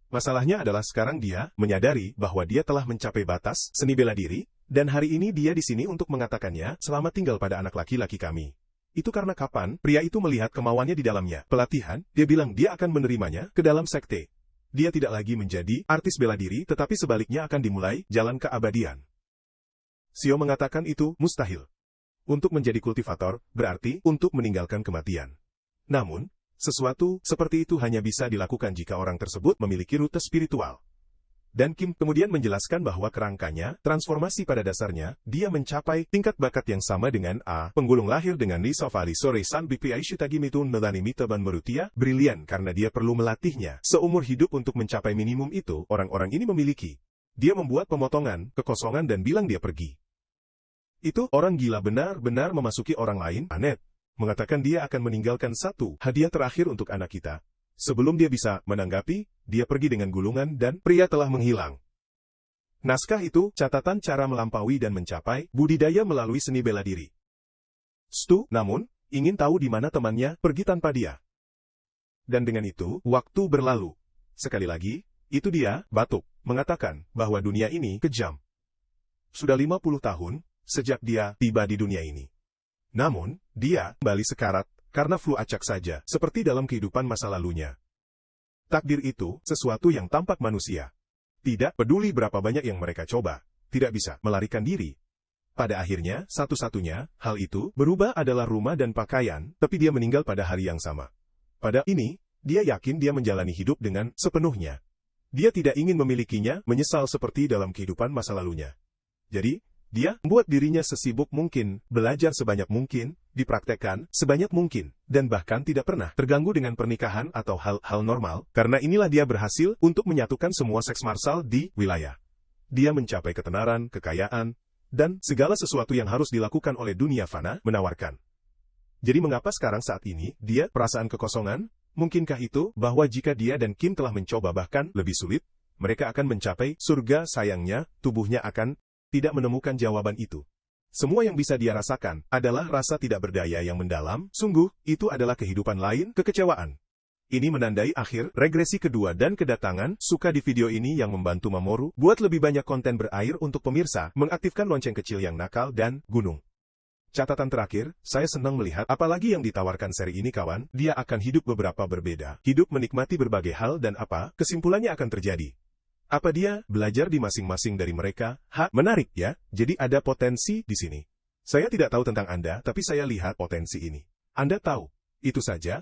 Masalahnya adalah sekarang dia menyadari bahwa dia telah mencapai batas seni bela diri, dan hari ini dia di sini untuk mengatakannya, selamat tinggal pada anak laki-laki kami. Itu karena kapan pria itu melihat kemauannya di dalamnya. Pelatihan, dia bilang dia akan menerimanya ke dalam sekte. Dia tidak lagi menjadi artis bela diri, tetapi sebaliknya akan dimulai jalan keabadian. Sio mengatakan itu mustahil. Untuk menjadi kultivator, berarti untuk meninggalkan kematian. Namun, sesuatu seperti itu hanya bisa dilakukan jika orang tersebut memiliki rute spiritual. Dan Kim kemudian menjelaskan bahwa kerangkanya, transformasi pada dasarnya, dia mencapai tingkat bakat yang sama dengan penggulung lahir dengan Nisofali Sore San BPI Shutagimitun Melani Mitaban Merutia, brilian karena dia perlu melatihnya. Seumur hidup untuk mencapai minimum itu, orang-orang ini memiliki. Dia membuat pemotongan, kekosongan dan bilang dia pergi. Itu orang gila benar-benar memasuki orang lain, Anet. Mengatakan dia akan meninggalkan satu hadiah terakhir untuk anak kita. Sebelum dia bisa menanggapi, dia pergi dengan gulungan dan pria telah menghilang. Naskah itu catatan cara melampaui dan mencapai budidaya melalui seni bela diri. Stu, namun, ingin tahu di mana temannya pergi tanpa dia. Dan dengan itu, waktu berlalu. Sekali lagi, itu dia, batuk, mengatakan bahwa dunia ini kejam. Sudah 50 tahun sejak dia tiba di dunia ini. Namun, dia kembali sekarat karena flu acak saja, seperti dalam kehidupan masa lalunya. Takdir itu sesuatu yang tampak manusia. Tidak peduli berapa banyak yang mereka coba, tidak bisa melarikan diri. Pada akhirnya, satu-satunya hal itu berubah adalah rumah dan pakaian, tapi dia meninggal pada hari yang sama. Pada ini, dia yakin dia menjalani hidup dengan sepenuhnya. Dia tidak ingin memilikinya, menyesal seperti dalam kehidupan masa lalunya. Jadi, dia membuat dirinya sesibuk mungkin, belajar sebanyak mungkin, dipraktekkan sebanyak mungkin, dan bahkan tidak pernah terganggu dengan pernikahan atau hal-hal normal, karena inilah dia berhasil untuk menyatukan semua seks marsal di wilayah. Dia mencapai ketenaran, kekayaan, dan segala sesuatu yang harus dilakukan oleh dunia fana menawarkan. Jadi mengapa sekarang saat ini, dia perasaan kekosongan? Mungkinkah itu bahwa jika dia dan Kim telah mencoba bahkan lebih sulit, mereka akan mencapai surga? Sayangnya, tubuhnya akan tidak menemukan jawaban itu. Semua yang bisa dia rasakan adalah rasa tidak berdaya yang mendalam. Sungguh, itu adalah kehidupan lain, kekecewaan. Ini menandai akhir regresi kedua dan kedatangan suka di video ini yang membantu Mamoru buat lebih banyak konten berair untuk pemirsa, mengaktifkan lonceng kecil yang nakal dan gunung. Catatan terakhir, saya senang melihat apalagi yang ditawarkan seri ini kawan, dia akan hidup beberapa berbeda, hidup menikmati berbagai hal dan apa, kesimpulannya akan terjadi. Apa dia belajar di masing-masing dari mereka? Menarik ya, jadi ada potensi di sini. Saya tidak tahu tentang Anda, tapi saya lihat potensi ini. Anda tahu, itu saja.